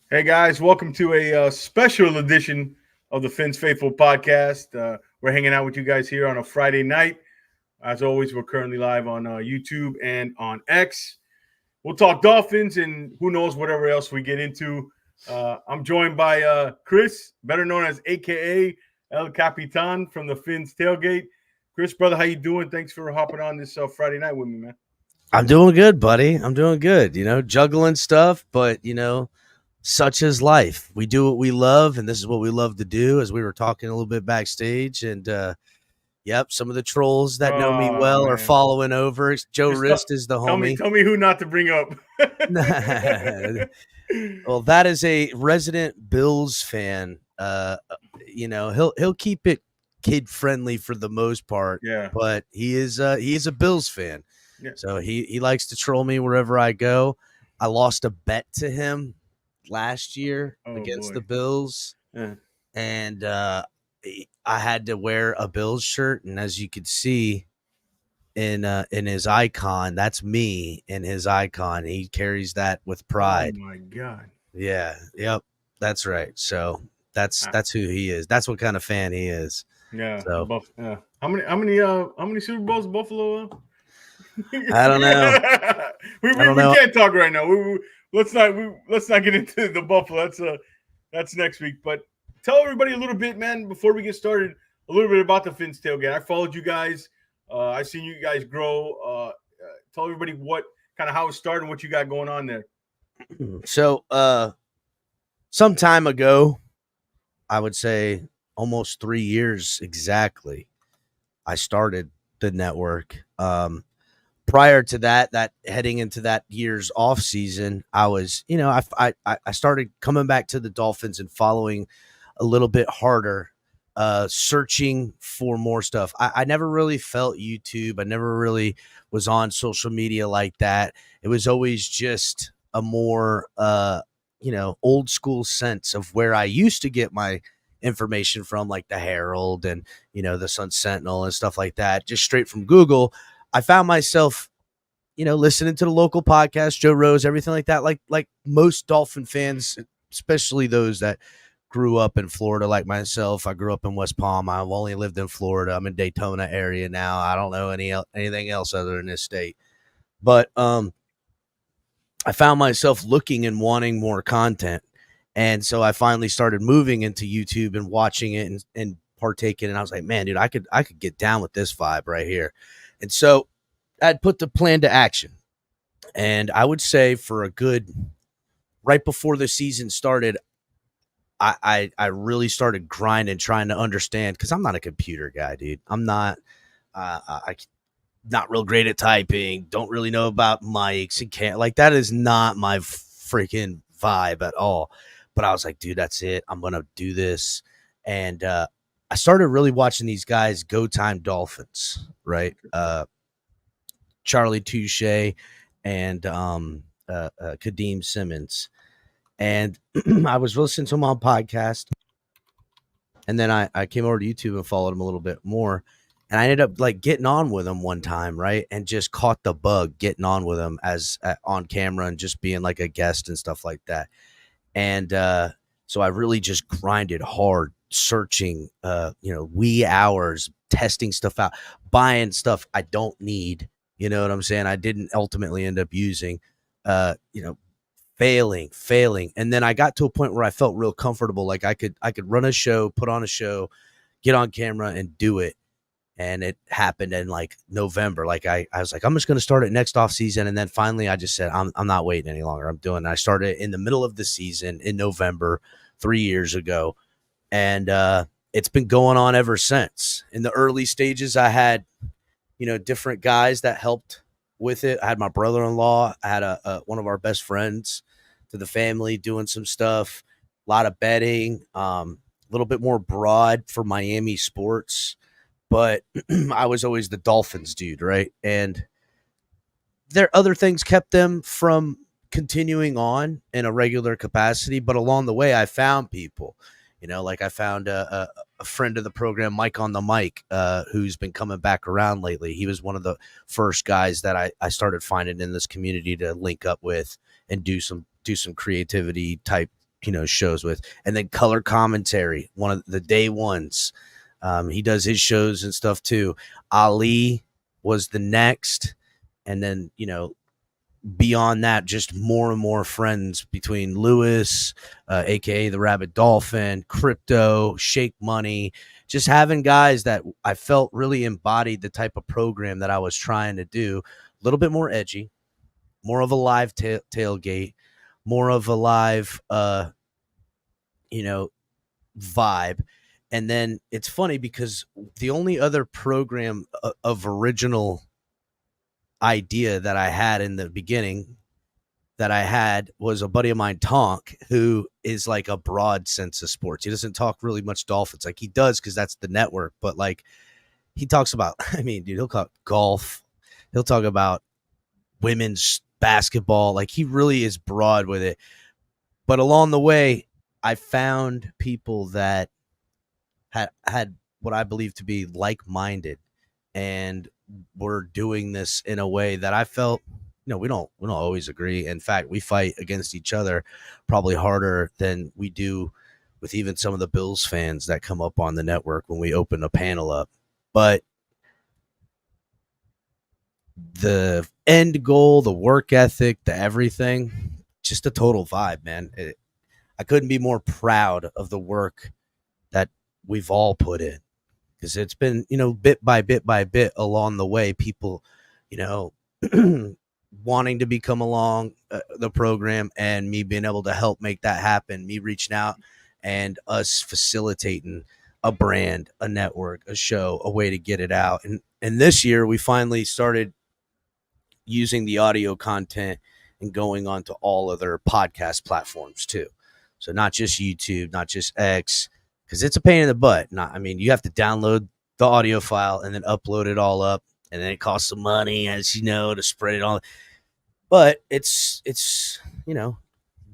Hey guys, welcome to a special edition of the Fins Faithful podcast. We're hanging out with you guys here on a Friday night. As always, we're currently live on YouTube and on X. We'll talk Dolphins and who knows whatever else we get into. I'm joined by Chris, better known as AKA El Capitan from the Fins tailgate. Chris, brother, how you doing? Thanks for hopping on this Friday night with me, man. I'm doing good, buddy. I'm doing good. Juggling stuff, but such is life. We do what we love, and this is what we love to do. As we were talking a little bit backstage, and yep, some of the trolls that know me Oh well are man, following over. Joe just Rist is the tell me, homie. tell me who not to bring up. Well, that is a resident Bills fan. He'll keep it kid friendly for the most part, Yeah. but he is a Bills fan. Yeah. So he likes to troll me wherever I go. I lost a bet to him last year Oh against the boy. Bills, Yeah. and I had to wear a Bills shirt. And as you could see in his icon, that's me in his icon. He carries that with Oh pride. my god. Yeah, yep, that's right. So that's who he is. That's what kind of fan he is. Yeah. So Yeah. How many Super Bowls Buffalo? I don't know. we, I we, don't we know. can't talk right now. Let's not get into the Buffalo. That's next week. But tell everybody a little bit, man, before we get started, a little bit about the Fins tailgate. I followed you guys. I've seen you guys grow. Tell everybody what kind of how it started and what you got going on there. So some time ago, I would say almost 3 years exactly, I started the network. Prior to that heading into that year's off season, I was, I started coming back to the Dolphins and following a little bit harder, searching for more stuff. I never really felt YouTube. I never really was on social media like that. It was always just a more, old school sense of where I used to get my information from, like the Herald and, the Sun Sentinel and stuff like that, just straight from Google. I found myself, listening to the local podcast, Joe Rose, everything like that, like most Dolphin fans, especially those that grew up in Florida, like myself. I grew up in West Palm. I've only lived in Florida. I'm in Daytona area now. I don't know anything else other than this state. But I found myself looking and wanting more content. And so I finally started moving into YouTube and watching it and partaking. And I was like, man, dude, I could get down with this vibe right here. And so I'd put the plan to action. And I would say for a good, right before the season started, I really started grinding, trying to understand, because I'm not a computer guy, dude. I'm not, I not real great at typing. Don't really know about mics and can't, like, that is not my freaking vibe at all. But I was like, dude, that's it. I'm gonna do this. And I started really watching these guys, Go Time Dolphins, right? Charlie Touche and Kadeem Simmons. And I was listening to him on podcast. And then I came over to YouTube and followed him a little bit more. And I ended up like getting on with him one time, right? And just caught the bug getting on with him as on camera and just being like a guest and stuff like that. And so I really just grinded hard, searching, wee hours, testing stuff out, buying stuff I don't need. You know what I'm saying? I didn't ultimately end up using, failing. And then I got to a point where I felt real comfortable. Like I could run a show, put on a show, get on camera and do it. And it happened in like November. Like I was like, I'm just going to start it next off season. And then finally I just said, I'm not waiting any longer. I'm doing it. I started in the middle of the season in November 3 years ago. And it's been going on ever since. In the early stages, I had, different guys that helped with it. I had my brother-in-law. I had one of our best friends to the family doing some stuff, a lot of betting, a little bit more broad for Miami sports. But I was always the Dolphins dude, right? And there other things kept them from continuing on in a regular capacity. But along the way, I found people, like I found a friend of the program, Mike on the mic, who's been coming back around lately. He was one of the first guys that I started finding in this community to link up with and do some creativity type shows with. And then color commentary, one of the day ones. He does his shows and stuff too. Ali was the next. And then, beyond that, just more and more friends between Lewis, aka the Rabbit Dolphin, Crypto, Shake Money, just having guys that I felt really embodied the type of program that I was trying to do. A little bit more edgy, more of a live tailgate, more of a live, vibe. And then it's funny because the only other program of original idea that I had in the beginning that I had was a buddy of mine, Tonk, who is like a broad sense of sports. He doesn't talk really much Dolphins. Like he does because that's the network, but like he talks about, he'll talk golf. He'll talk about women's basketball. Like he really is broad with it. But along the way, I found people that had what I believe to be like-minded and were doing this in a way that I felt, we don't always agree. In fact, we fight against each other probably harder than we do with even some of the Bills fans that come up on the network when we open a panel up. But the end goal, the work ethic, the everything, just a total vibe, man. I couldn't be more proud of the work that we've all put in, because it's been, bit by bit along the way, people, wanting to become along the program and me being able to help make that happen, me reaching out and us facilitating a brand, a network, a show, a way to get it out. And this year we finally started using the audio content and going on to all other podcast platforms too. So not just YouTube, not just X, because it's a pain in the butt. You have to download the audio file and then upload it all up, and then it costs some money, as you know, to spread it all. But it's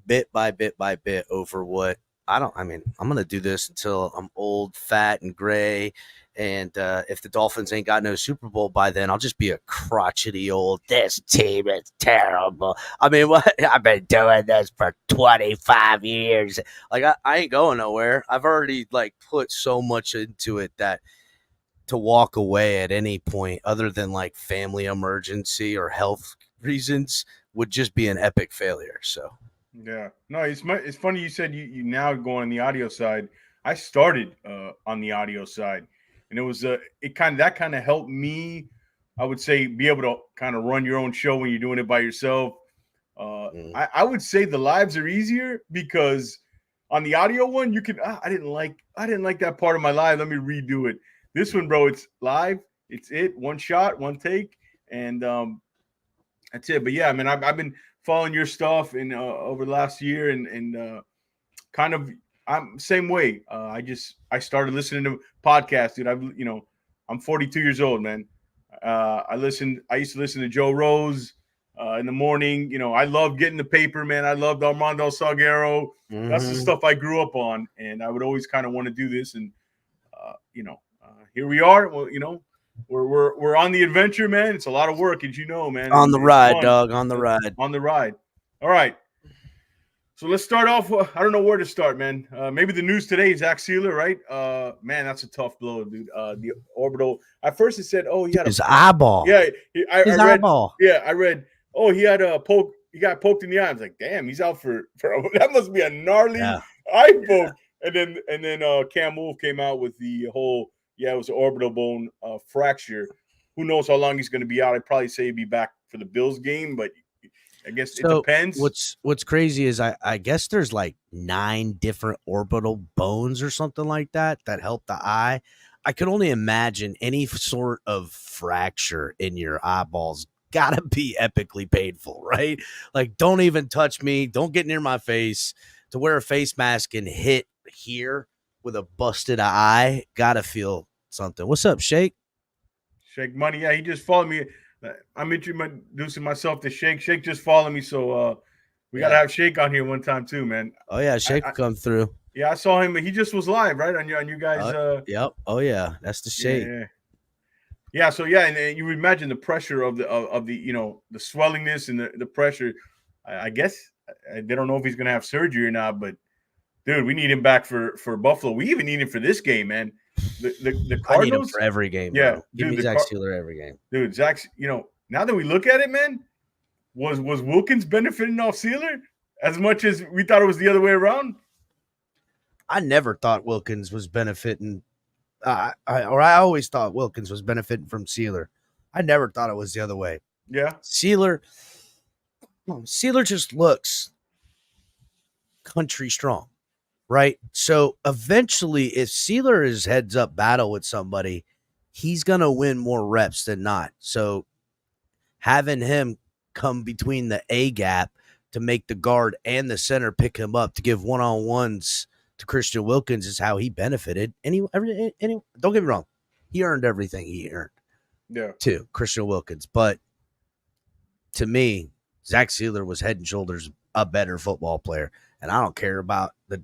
bit by bit over what I'm going to do this until I'm old, fat, and gray. And if the Dolphins ain't got no Super Bowl by then, I'll just be a crotchety old, this team is terrible. What? I've been doing this for 25 years. Like, I ain't going nowhere. I've already, put so much into it that to walk away at any point other than, family emergency or health reasons would just be an epic failure. So, yeah. No, it's funny you said you now go on the audio side. I started on the audio side. And it was that kind of helped me, I would say, be able to kind of run your own show when you're doing it by yourself. I would say the lives are easier because on the audio one, you can I didn't like that part of my live. Let me redo it. This one, bro, it's live. It's one shot, one take, and that's it. But yeah, I've been following your stuff and over the last year and kind of. I'm same way. I started listening to podcasts, dude. I'm 42 years old, man. I used to listen to Joe Rose in the morning. I loved getting the paper, man. I loved Armando Salguero. Mm-hmm. That's the stuff I grew up on, and I would always kind of want to do this. And here we are. Well, we're on the adventure, man. It's a lot of work, as you know, man. On the ride, dog. On the ride. On the ride. All right. So let's start off. I don't know where to start, man. Maybe the news today, Zach Sealer, right? Man, that's a tough blow, dude. The orbital. At first, it said, "Oh, he had his eyeball." Yeah, I read, eyeball. Yeah, I read. Oh, he had a poke. He got poked in the eye. I was like, "Damn, he's out for that must be a gnarly eye poke." And then Cam Wolf came out with the whole. Yeah, it was an orbital bone fracture. Who knows how long he's going to be out? I'd probably say he'd be back for the Bills game, but. I guess it depends. What's crazy is I guess there's 9 different orbital bones or something like that help the eye. I could only imagine any sort of fracture in your eyeballs gotta be epically painful, right? Like, don't even touch me. Don't get near my face. To wear a face mask and hit here with a busted eye, gotta feel something. What's up, Shake? Shake Money. Yeah, he just followed me. I'm introducing myself to Shake. Shake just followed me, so we got to have Shake on here one time too, man. Oh yeah, Shake come through. Yeah, I saw him. He just was live, right, on you guys. Yep. Oh yeah, that's the Shake. Yeah. So yeah, and you imagine the pressure of the the swellingness and the pressure. I guess they don't know if he's gonna have surgery or not, but Dude, we need him back for Buffalo. We even need him for this game, man. The Cardinals. I need him for every game, yeah, bro. Give dude, me Zach Sealer every game. Dude, Zach, now that we look at it, man, was Wilkins benefiting off Sealer as much as we thought it was the other way around? I never thought Wilkins was benefiting. I always thought Wilkins was benefiting from Sealer. I never thought it was the other way. Yeah. Sealer just looks country strong, right? So eventually, if Sealer is heads up battle with somebody, he's going to win more reps than not. So having him come between the A gap to make the guard and the center pick him up to give one-on-ones to Christian Wilkins is how he benefited. Don't get me wrong. He earned everything he earned. Yeah. To Christian Wilkins. But to me, Zach Sealer was head and shoulders a better football player. And I don't care about the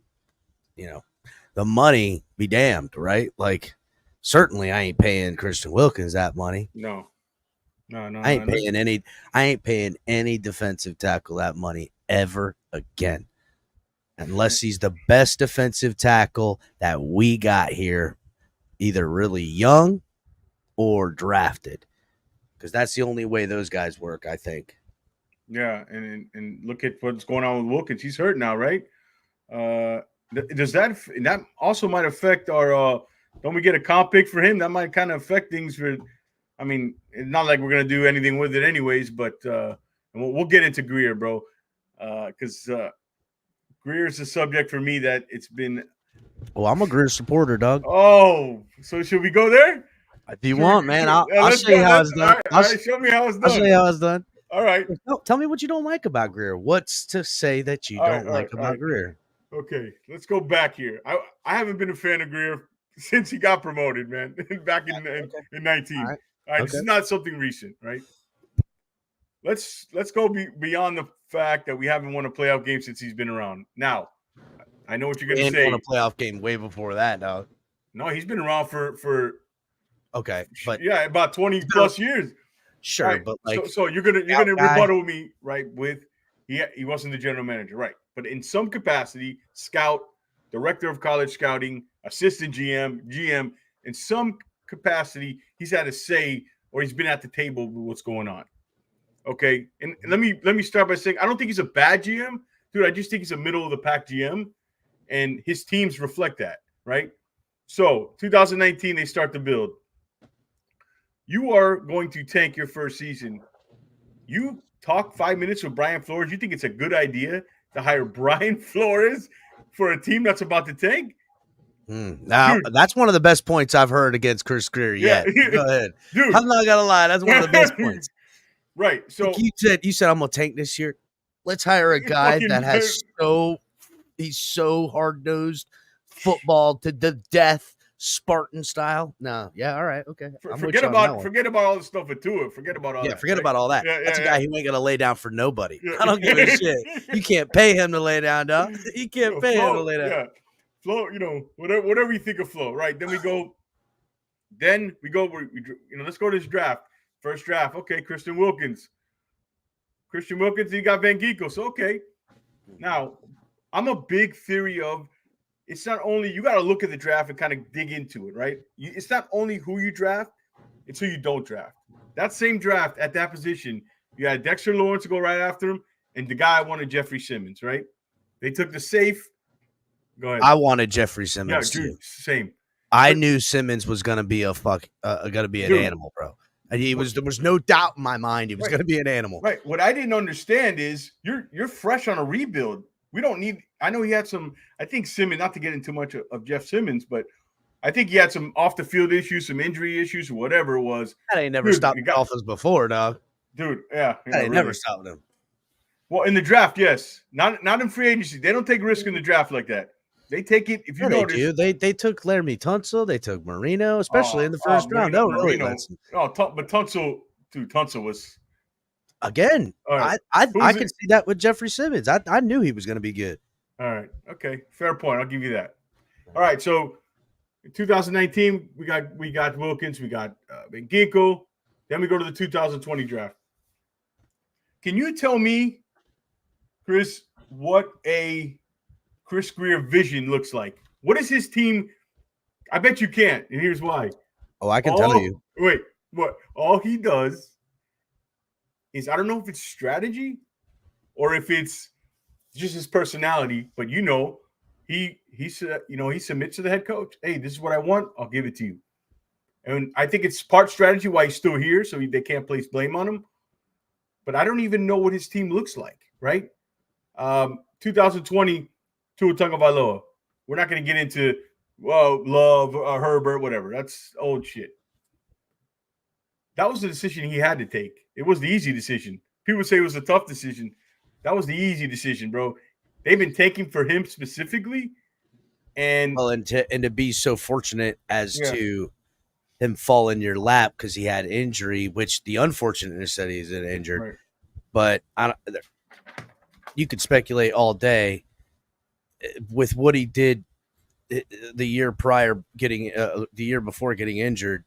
money be damned, right? Like, certainly I ain't paying Christian Wilkins that money. No. I ain't paying any defensive tackle that money ever again. Unless he's the best defensive tackle that we got here, either really young or drafted. Because that's the only way those guys work, I think. Yeah, and look at what's going on with Wilkins. He's hurt now, right? Does that also might affect our don't we get a comp pick for him? That might kind of affect things for I mean, it's not like we're gonna do anything with it anyways, but we'll get into Grier, bro. Because Grier is a subject for me that it's been. Well, I'm a Grier supporter, dog. Oh, so should we go there? If you want, man, I'll show you how it's done. All right, show me how it's done. I'll show you how it's done. All right. Tell me what you don't like about Grier. What's to say that you don't like about Grier? Okay, let's go back here. I haven't been a fan of Grier since he got promoted, man, back in 19. All right, this is not something recent, right? Let's go beyond the fact that we haven't won a playoff game since he's been around. Now, I know what you're going to say. Won a playoff game way before that, dog. No, he's been around for okay, but about 20 plus years. Sure, right. But like, so you're gonna rebuttal me, right? With he wasn't the general manager, right? But in some capacity, scout, director of college scouting, assistant GM, in some capacity, he's had a say or he's been at the table with what's going on. Okay, and let me start by saying I don't think he's a bad GM, dude. I just think he's a middle of the pack GM, and his teams reflect that, right? So 2019, they start the build. You are going to tank your first season. You talk 5 minutes with Brian Flores. You think it's a good idea to hire Brian Flores for a team that's about to tank? Now, dude, that's one of the best points I've heard against Chris Grier yet. Go ahead. Dude. I'm not going to lie. That's one of the best points. Right. So like you said, I'm going to tank this year. Let's hire a guy that has he's so hard-nosed, football to the death, Spartan style. No, yeah, all right, okay. Forget about all the stuff with Tua. Forget about all that. Yeah, forget about all that. That's a guy who ain't gonna lay down for nobody. Yeah. I don't give a shit. You can't pay him to lay down, dog. You can't pay him to lay down. Yeah, Flo. Whatever you think of Flo, right? Then we go. Let's go to this draft. First draft. Okay, Christian Wilkins. He got Van Ginkel. So okay. Now, I'm a big theory of. It's not only you got to look at the draft and kind of dig into it, right? It's not only who you draft, it's who you don't draft. That same draft at that position, you had Dexter Lawrence to go right after him, and the guy wanted Jeffrey Simmons, right? They took the safe. Go ahead. I wanted Jeffrey Simmons too. Same. I knew Simmons was gonna be an animal, bro. And there was no doubt in my mind he was gonna be an animal. Right. What I didn't understand is you're fresh on a rebuild. We don't need. I know he had some. I think Simmons. Not to get into much of Jeff Simmons, but I think he had some off the field issues, some injury issues, or whatever it was. That ain't never stopped the Dolphins before, dog. Dude, yeah, that never stopped them. Well, in the draft, yes, not in free agency. They don't take risk in the draft like that. They take it if you notice. They took Laramie Tunsil, they took Marino, especially in the first round. No, really. But Tunsil was. Again, right. I could see that with Jeffrey Simmons. I knew he was going to be good. All right. Okay. Fair point. I'll give you that. All right. So in 2019, we got Wilkins, we got Van Ginkel. Then we go to the 2020 draft. Can you tell me, Chris, what a Chris Grier vision looks like. What is his team? I bet you can't, and here's why. Oh, I can tell you. Wait, what? All he does is, I don't know if it's strategy or if it's just his personality, but he submits to the head coach. Hey, this is what I want. I'll give it to you. And I think it's part strategy why he's still here, so they can't place blame on him. But I don't even know what his team looks like, right? 2020, Tua Tagovailoa. We're not going to get into, Love, Herbert, whatever. That's old shit. That was the decision he had to take. It was the easy decision. People say it was a tough decision. That was the easy decision, bro. They've been taking for him specifically. And to be so fortunate as to him fall in your lap because he had injury, which the unfortunateness that he's injured. Right. But you could speculate all day with what he did the year before getting injured.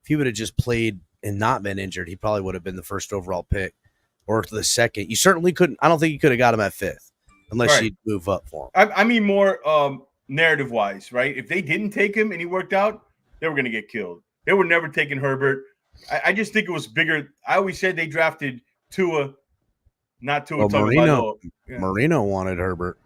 If he would have just played and not been injured, he probably would have been the first overall pick or the second. You certainly couldn't. I don't think you could have got him at 5th unless you'd move up for him. I mean more narrative wise, right? If they didn't take him and he worked out, they were going to get killed. They were never taking Herbert. I just think it was bigger. I always said they drafted Tua, not Tua. Marino wanted Herbert.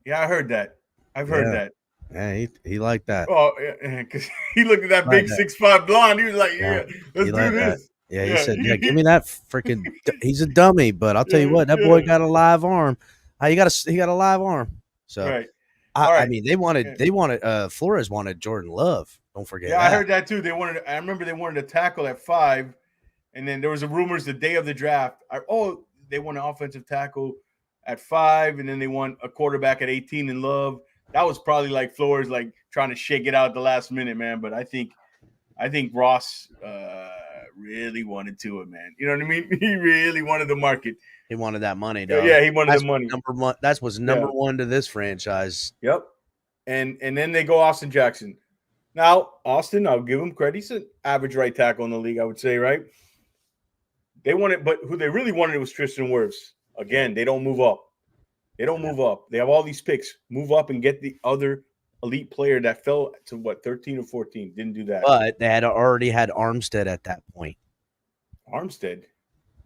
Yeah, I heard that. I've heard that. Yeah, he liked that. Oh, yeah, because he looked at that big 6'5" blonde. He was like, let's do this. That. Yeah, he said, give me that freaking. He's a dummy, but I'll tell you what, that boy got a live arm. He got a live arm. So, right. I mean, they wanted Flores wanted Jordan Love. Don't forget. Yeah, I heard that too. I remember they wanted a tackle at 5, and then there was rumors the day of the draft. They want an offensive tackle at 5, and then they want a quarterback at 18 in Love. That was probably like Flores, like trying to shake it out at the last minute, man. But I think Ross really wanted to it, man. You know what I mean? He really wanted the market. He wanted that money, dog. Yeah, he wanted the money. That was number one to this franchise. Yep. And then they go Austin Jackson. Now, Austin, I'll give him credit. He's an average right tackle in the league, I would say, right? They wanted, but who they really wanted was Tristan Wirfs. Again, they don't move up. They don't move up. They have all these picks. Move up and get the other elite player that fell to 13 or 14. Didn't do that. But they had already had Armstead at that point. Armstead?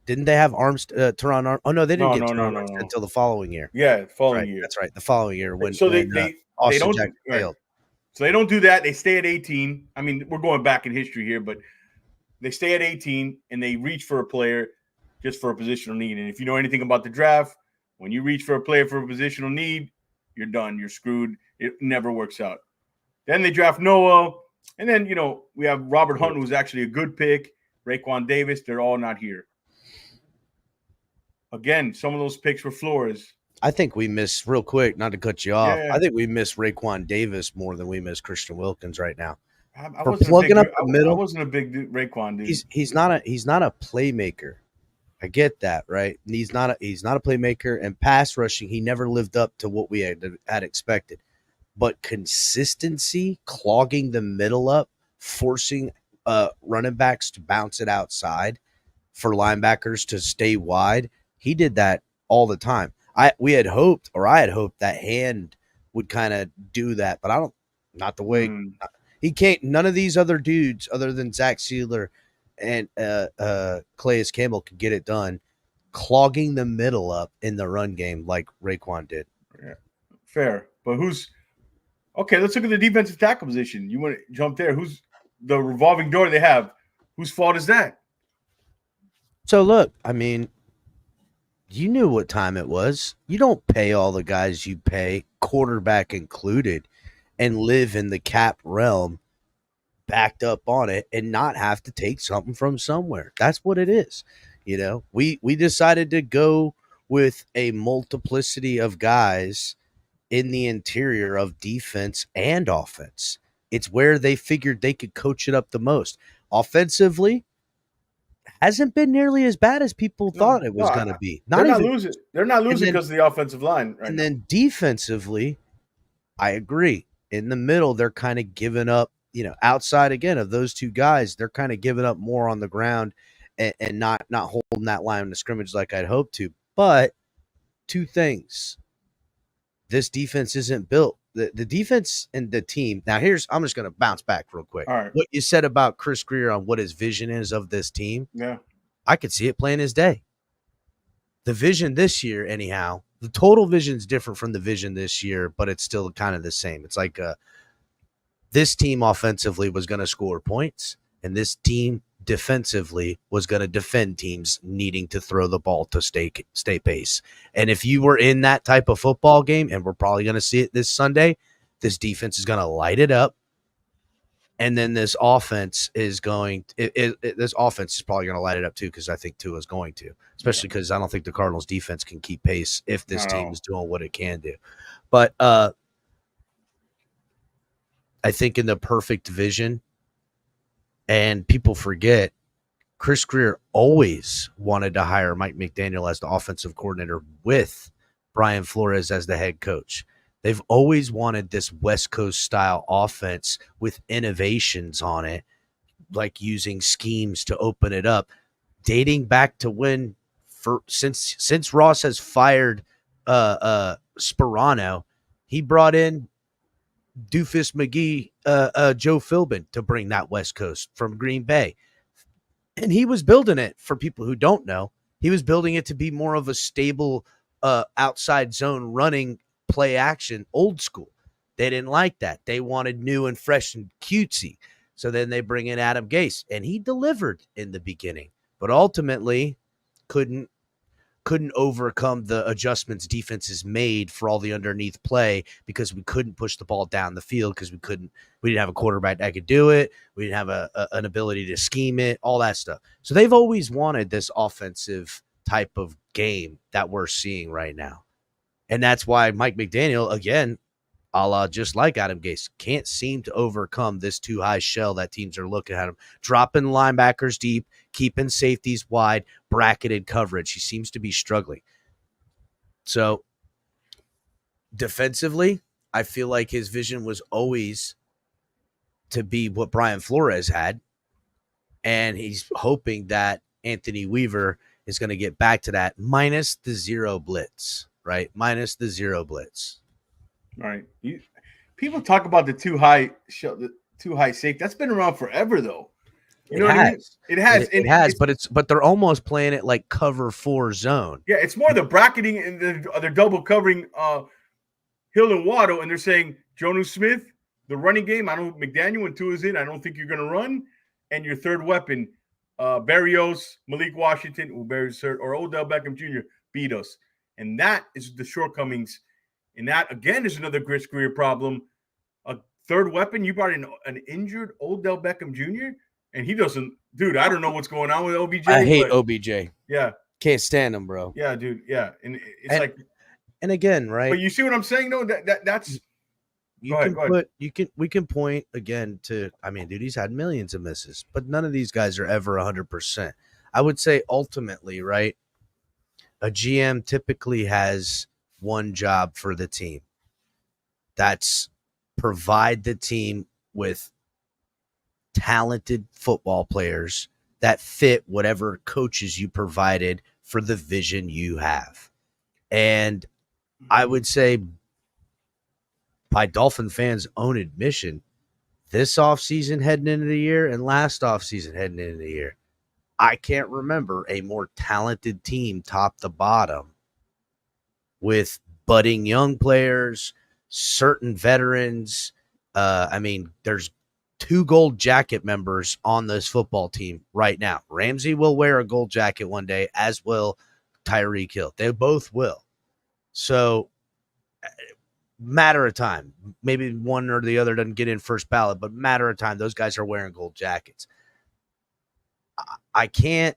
Didn't they have Armstead? Oh no, they didn't Armstead until the following year. Yeah, following year. That's right. The following year when they don't failed. So they don't do that. They stay at 18. I mean, we're going back in history here, but they stay at 18 and they reach for a player just for a positional need. And if you know anything about the draft, when you reach for a player for a positional need, you're done. You're screwed. It never works out. Then they draft Noah. And then, we have Robert Hunt, who's actually a good pick. Raekwon Davis. They're all not here. Again, some of those picks were Flores. I think we miss, real quick, not to cut you off, I think we miss Raekwon Davis more than we miss Christian Wilkins right now. I wasn't a big Raekwon dude. He's not a playmaker. I get that, right? And he's not a playmaker, and pass rushing, he never lived up to what we had expected. But consistency, clogging the middle up, forcing running backs to bounce it outside for linebackers to stay wide, he did that all the time. I had hoped that Hand would kind of do that, but not the way he can't. None of these other dudes, other than Zach Sealer and Calais Campbell, could get it done, clogging the middle up in the run game like Raekwon did. Yeah, fair. But let's look at the defensive tackle position. You want to jump there? Who's the revolving door they have? Whose fault is that? So look, I mean, you knew what time it was. You don't pay all the guys you pay, quarterback included, and live in the cap realm backed up on it and not have to take something from somewhere. That's what it is. We decided to go with a multiplicity of guys in the interior of defense and offense. It's where they figured they could coach it up the most. Offensively, hasn't been nearly as bad as people thought it was going to be. They're not losing because of the offensive line. And then defensively, I agree. In the middle, they're kind of giving up, outside again of those two guys, they're kind of giving up more on the ground and not holding that line of scrimmage like I'd hoped to. But two things. this defense isn't built. The defense and the team. Now, I'm just going to bounce back real quick. All right. What you said about Chris Grier on what his vision is of this team, Yeah. I could see it plain as day. The vision this year, anyhow, the total vision is different from the vision this year, but it's still kind of the same. It's like this team offensively was going to score points, and this team defensively was going to defend teams needing to throw the ball to stay pace. And if you were in that type of football game, and we're probably going to see it this Sunday, this defense is going to light it up. And then this offense is going. This offense is probably going to light it up too, because I think Tua is going to, especially because I don't think the Cardinals defense can keep pace if this team is doing what it can do. But I think in the perfect vision, and people forget, Chris Grier always wanted to hire Mike McDaniel as the offensive coordinator with Brian Flores as the head coach. They've always wanted this West Coast style offense with innovations on it, like using schemes to open it up, dating back to when, since Ross has fired Sperano, he brought in Doofus McGee, Joe Philbin to bring that West Coast from Green Bay. And he was building it, for people who don't know, he was building it to be more of a stable outside zone running play action, old school. They didn't like that. They wanted new and fresh and cutesy. So then they bring in Adam Gase, and he delivered in the beginning, but ultimately couldn't overcome the adjustments defenses made for all the underneath play, because we couldn't push the ball down the field, because we didn't have a quarterback that could do it. We didn't have an ability to scheme it, all that stuff. So they've always wanted this offensive type of game that we're seeing right now. And that's why Mike McDaniel, again, a la just like Adam Gase, can't seem to overcome this too high shell that teams are looking at him, dropping linebackers deep, keeping safeties wide, bracketed coverage. He seems to be struggling. So defensively, I feel like his vision was always to be what Brian Flores had, and he's hoping that Anthony Weaver is going to get back to that, minus the zero blitz, right? Minus the zero blitz. Right. People talk about the too high safety. That's been around forever, though. You know what I mean? It has. It has, but they're almost playing it like cover 4 zone. Yeah, it's more the bracketing, and they're double covering Hill and Waddle, and they're saying Jonnu Smith, the running game. McDaniel, when Tua's in, I don't think you're going to run. And your third weapon, Berrios, Malik Washington, or Odell Beckham Jr. beat us. And that is the shortcomings. And that, again, is another Chris Grier problem. A third weapon, you brought in an injured Odell Beckham Jr., and he doesn't – dude, I don't know what's going on with OBJ. I hate OBJ. Yeah. Can't stand him, bro. Yeah, dude, yeah. And it's like – and again, right? But you see what I'm saying, though? That's – we can point again to, I mean, dude, he's had millions of misses, but none of these guys are ever 100%. I would say ultimately, right, a GM typically has one job for the team. That's provide the team with talented football players that fit whatever coaches you provided for the vision you have. And I would say, by Dolphin fans' own admission, this offseason heading into the year and last offseason heading into the year, I can't remember a more talented team top to bottom, with budding young players, certain veterans. I mean, there's 2 gold jacket members on this football team right now. Ramsey will wear a gold jacket one day, as will Tyreek Hill. They both will. So, matter of time. Maybe one or the other doesn't get in first ballot, but matter of time. Those guys are wearing gold jackets. I can't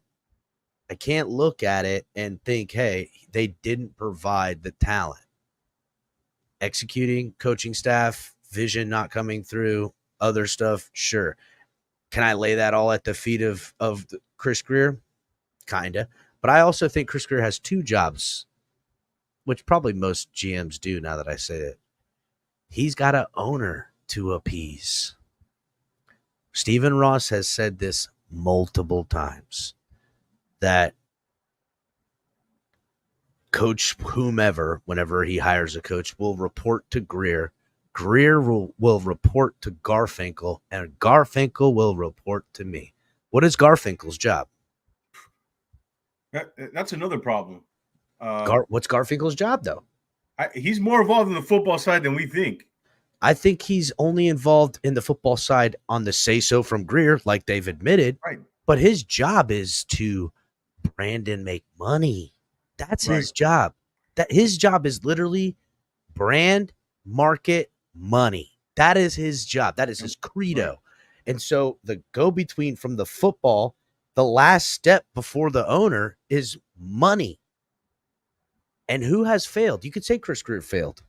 look at it and think, hey, they didn't provide the talent. Executing, coaching staff, vision not coming through, other stuff, sure. Can I lay that all at the feet of Chris Grier? Kinda. But I also think Chris Grier has 2 jobs, which probably most GMs do now that I say it. He's got an owner to appease. Stephen Ross has said this multiple times, that Coach whomever, whenever he hires a coach, will report to Grier. Grier will report to Garfinkel, and Garfinkel will report to me. What is Garfinkel's job? That's another problem. What's Garfinkel's job, though? He's more involved in the football side than we think. I think he's only involved in the football side on the say-so from Grier, like they've admitted. Right. But his job is to brand and make money. That's his job. His job is literally brand, market, money. That is his job. That is his credo. Right. And so the go-between from the football, the last step before the owner is money. And who has failed? You could say Chris Grier failed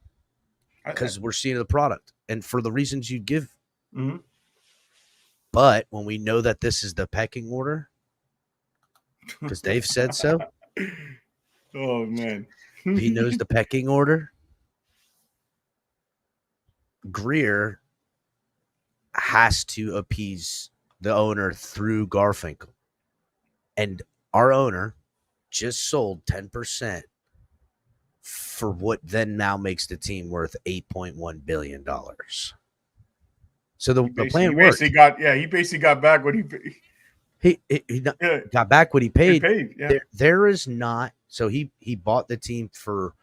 because we're seeing the product and for the reasons you give. Mm-hmm. But when we know that this is the pecking order, because they've said so. Oh, man. He knows the pecking order. Grier has to appease the owner through Garfinkel. And our owner just sold 10% for what then now makes the team worth $8.1 billion. So the plan worked. He basically got back what he got back what he paid. Yeah. There is not. So he bought the team for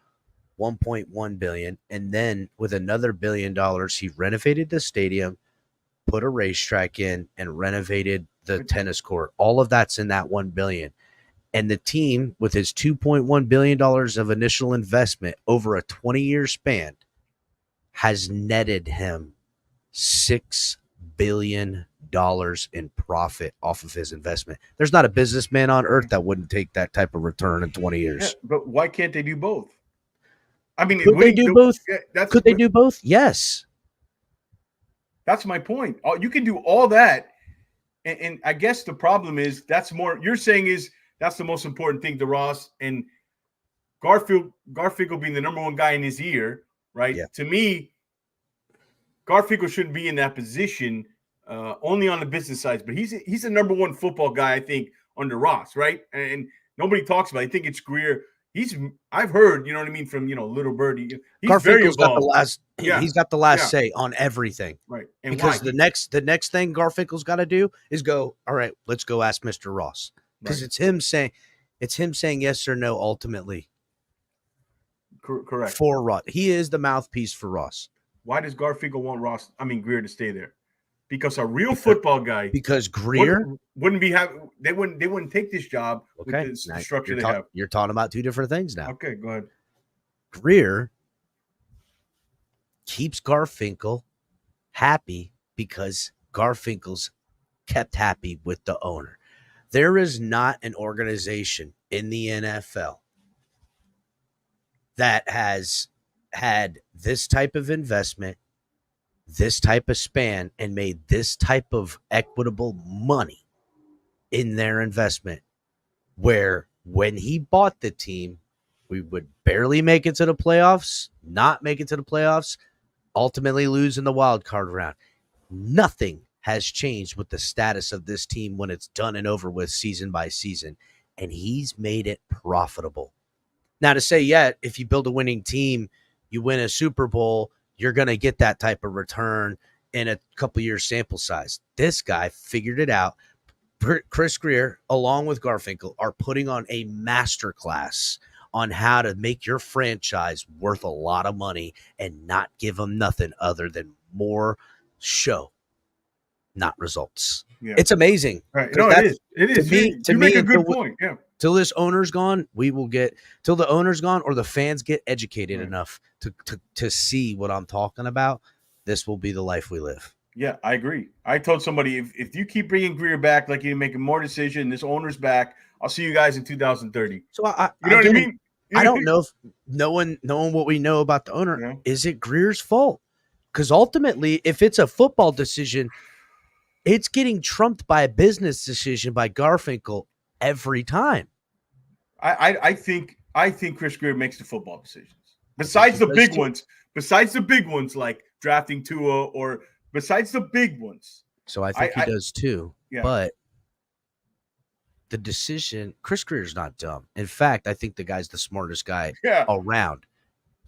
$1.1 billion, and then with another $1 billion, he renovated the stadium, put a racetrack in, and renovated the tennis court. All of that's in that $1 billion. And the team, with his $2.1 billion of initial investment over a 20-year span, has netted him $6 billion in profit off of his investment. There's not a businessman on earth that wouldn't take that type of return in 20 years. Yeah, but why can't they do both? I mean, could they do both? Could they do both? Yes. That's my point. You can do all that. And I guess the problem is you're saying is that's the most important thing to Ross, and Garfinkel being the number one guy in his ear, right? Yeah. To me, Garfinkel shouldn't be in that position only on the business side, but he's the number one football guy, I think, under Ross, right? And nobody talks about it. I think it's Grier. I've heard, you know what I mean, from Little Birdie. He's Garfinkel's got the last. Yeah. He's got the last say on everything, right? And because the next thing Garfinkel's got to do is go. All right, let's go ask Mr. Ross, because it's him saying yes or no ultimately. Correct. For Ross, he is the mouthpiece for Ross. Why does Garfinkel want Grier to stay there? Because a real football guy. Because Grier wouldn't they wouldn't take this job with the structure they have. You're talking about two different things now. Okay, go ahead. Grier keeps Garfinkel happy because Garfinkel's kept happy with the owner. There is not an organization in the NFL that has had this type of investment, this type of span, and made this type of equitable money in their investment, where when he bought the team, we would barely make it to the playoffs, not make it to the playoffs, ultimately lose in the wild card round. Nothing has changed with the status of this team when it's done and over with season by season, and he's made it profitable. Now, to say, if you build a winning team, you win a Super Bowl, you're going to get that type of return in a couple years sample size. This guy figured it out. Chris Grier, along with Garfinkel, are putting on a masterclass on how to make your franchise worth a lot of money and not give them nothing other than more show, not results. Yeah. It's amazing. Right. No, it is. It is. You make a good point. Yeah. Till this owner's gone, till the owner's gone or the fans get educated enough to see what I'm talking about, this will be the life we live. Yeah, I agree. I told somebody, if you keep bringing Grier back, like you're making more decision, this owner's back, I'll see you guys in 2030. So what I mean? I don't know if knowing what we know about the owner, is it Grier's fault? Because ultimately, if it's a football decision, it's getting trumped by a business decision by Garfinkel every time. I think Chris Grier makes the football decisions. Besides the big ones like drafting Tua, or besides the big ones. So I think he does too. Yeah. But the decision, Chris Greer's not dumb. In fact, I think the guy's the smartest guy Yeah. around.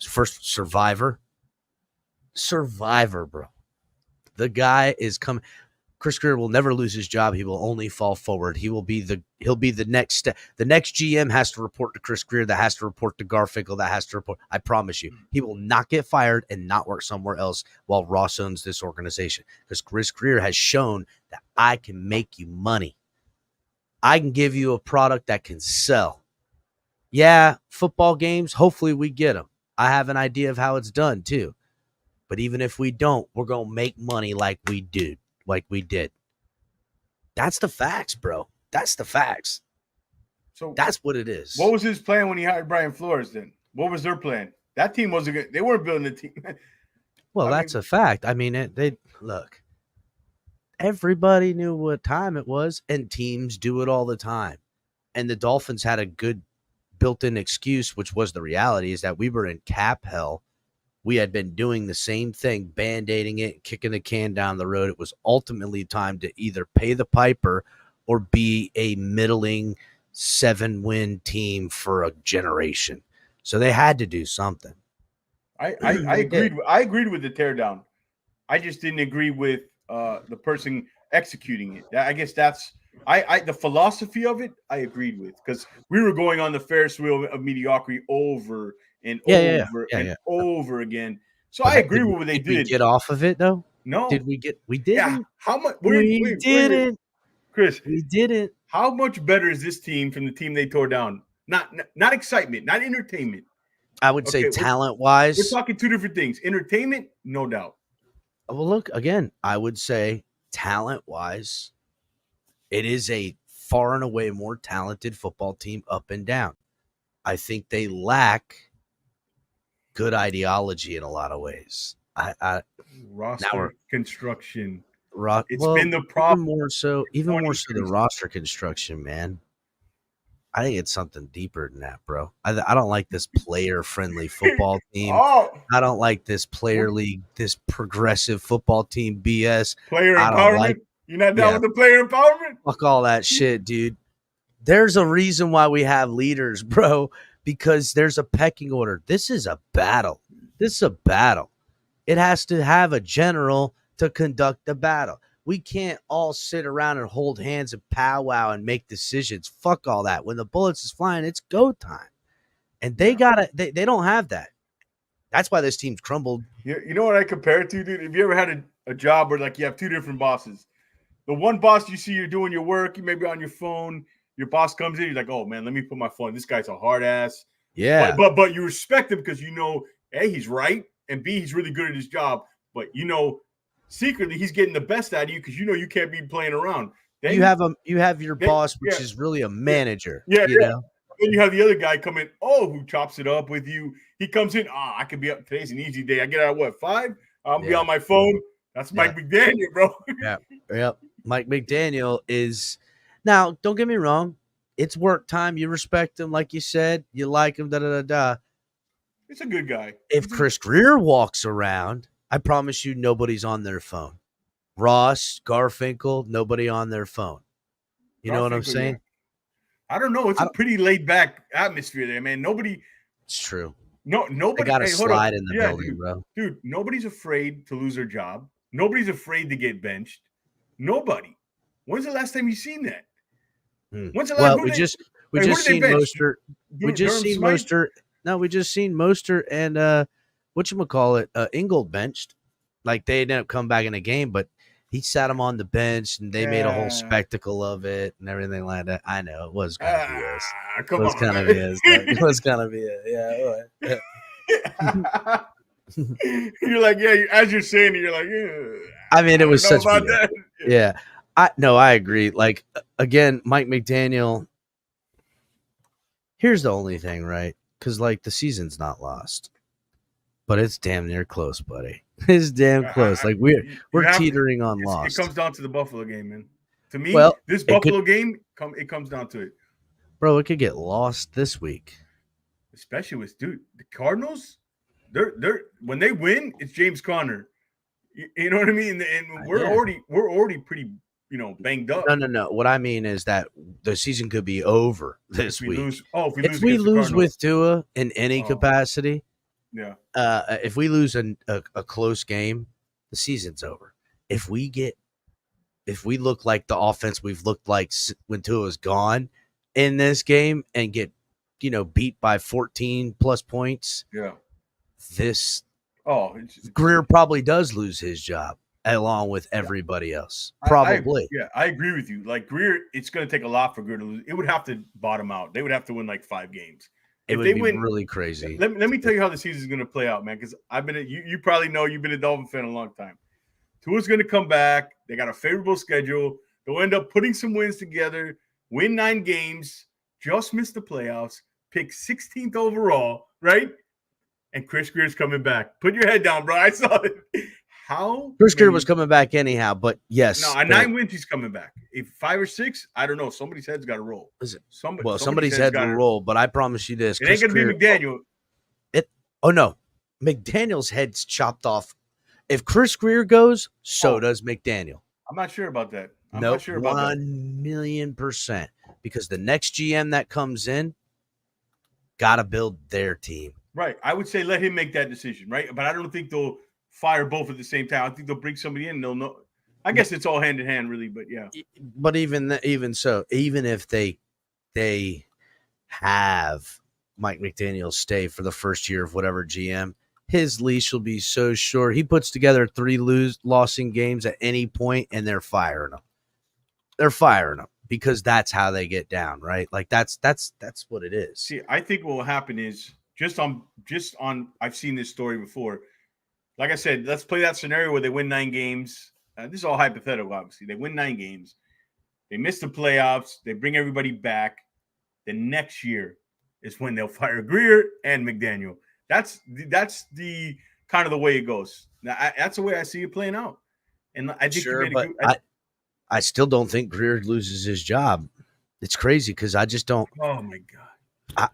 First, Survivor, bro. The guy is coming. Chris Grier will never lose his job. He will only fall forward. He'll be the next step. The next GM has to report to Chris Grier. That has to report to Garfinkel. That has to report. I promise you, he will not get fired and not work somewhere else while Ross owns this organization. Because Chris Grier has shown that I can make you money. I can give you a product that can sell. Yeah, football games, hopefully we get them. I have an idea of how it's done too. But even if we don't, we're going to make money like we did. That's the facts, bro. That's the facts. So that's what it is. What was his plan when he hired Brian Flores then? What was their plan? That team wasn't good. They weren't building a team. Well, that's a fact. I mean, they look. Everybody knew what time it was, and teams do it all the time. And the Dolphins had a good built-in excuse, which was the reality, is that we were in cap hell. We had been doing the same thing, band-aiding it, kicking the can down the road. It was ultimately time to either pay the piper or be a middling 7-win team for a generation. So they had to do something. I agreed with the teardown. I just didn't agree with the person executing it. I guess that's the philosophy of it. I agreed with, because we were going on the Ferris wheel of mediocrity over and over again. So I agree with what they did. Did we get off of it though? No. Did we get? We didn't. Yeah. How much? We didn't. Chris, we didn't. How much better is this team from the team they tore down? Not excitement, not entertainment. I would say talent-wise. We're talking two different things. Entertainment, no doubt. Well, look, again, I would say talent-wise, it is a far and away more talented football team up and down. I think they lack good ideology in a lot of ways. Roster construction. It's been the problem. Even more so the roster construction, man. I think it's something deeper than that, bro. I don't like this player-friendly football team. I don't like this player league, this progressive football team BS. Player empowerment? You're not down with the player empowerment? Fuck all that shit, dude. There's a reason why we have leaders, bro, because there's a pecking order. This is a battle. It has to have a general to conduct the battle. We can't all sit around and hold hands and powwow and make decisions. Fuck all that. When the bullets is flying, it's go time. And they don't have that. That's why this team's crumbled. You know what I compare it to, dude? Have you ever had a job where like you have two different bosses? The one boss you see you're doing your work, you may be on your phone. Your boss comes in, you're like, oh man, let me put my phone. This guy's a hard ass. Yeah. But you respect him because you know, A, he's right, and B, he's really good at his job. But you know, secretly, he's getting the best out of you because you know you can't be playing around. Then you have your boss, which is really a manager. Yeah, you know? Then you have the other guy come in, who chops it up with you. He comes in, I can be up. Today's an easy day. I get out at 5? I'll be on my phone. That's Mike McDaniel, bro. Yeah. Mike McDaniel is now. Don't get me wrong. It's work time. You respect him, like you said. You like him. It's a good guy. If Chris Grier walks around, I promise you nobody's on their phone. Ross, Garfinkel, nobody on their phone. You know what I'm saying? Yeah. I don't know. It's a pretty laid back atmosphere there, man. Nobody. It's true. Nobody got to slide in the building, bro. Dude, nobody's afraid to lose their job. Nobody's afraid to get benched. Nobody. When's the last time you seen that? When's the last? We just seen Mostert. We just seen Mostert. No, we just seen Mostert and whatchamacallit, Ingold benched. Like they ended up coming back in the game, but he sat him on the bench and they made a whole spectacle of it and everything like that. I know it was kind of BS. It was kind of BS. It was kind of BS. Yeah. You're like, as you're saying it, you're like, I mean, it was such BS. Yeah. I agree. Like, again, Mike McDaniel, here's the only thing, right? Because, like, the season's not lost. But it's damn near close, buddy. It's damn close. Like, we're teetering on lost. It comes down to the Buffalo game, man. To me, this Buffalo game, it comes down to it. Bro, it could get lost this week. Especially with, the Cardinals, they're when they win, it's James Conner. You know what I mean? And we're already pretty banged up. No. What I mean is that the season could be over this week. If we If lose we against the lose Cardinals. with Tua in any capacity, yeah. If we lose a close game, the season's over. If we look like the offense we've looked like when Tua is gone in this game and get, beat by 14 plus points, this Grier probably does lose his job along with everybody else. Probably. I agree with you. Like Grier, it's going to take a lot for Grier to lose. It would have to bottom out. They would have to win like 5 games. It would be really crazy. Let me tell you how the season is going to play out, man. Because you probably know you've been a Dolphin fan a long time. Tua's going to come back. They got a favorable schedule. They'll end up putting some wins together, win 9 games, just miss the playoffs, pick 16th overall, right? And Chris Grier's coming back. Put your head down, bro. I saw it. How Chris Grier was coming back anyhow, but yes. No, 9 wins, he's coming back. If 5 or 6, I don't know. Somebody's head's got to roll. Is it? Somebody's head will roll, but I promise you this. It ain't going to be McDaniel. Oh, no. McDaniel's head's chopped off. If Chris Grier goes, so does McDaniel. I'm not sure about that. I'm not sure about 1,000,000%. Because the next GM that comes in got to build their team. Right. I would say let him make that decision, right? But I don't think they'll fire both at the same time. I think they'll bring somebody in and they'll know. I guess it's all hand in hand, really, but yeah. But even so, even if they have Mike McDaniel stay for the first year of whatever GM, his leash will be so short. He puts together 3 losing games at any point, and they're firing him. They're firing him because that's how they get down, right? Like that's what it is. See, I think what will happen is just on. I've seen this story before. Like I said, let's play that scenario where they win 9 games. This is all hypothetical, obviously. They win 9 games. They miss the playoffs. They bring everybody back. The next year is when they'll fire Grier and McDaniel. That's the kind of the way it goes. Now, that's the way I see it playing out. And I think I still don't think Grier loses his job. It's crazy because I just don't. Oh my God.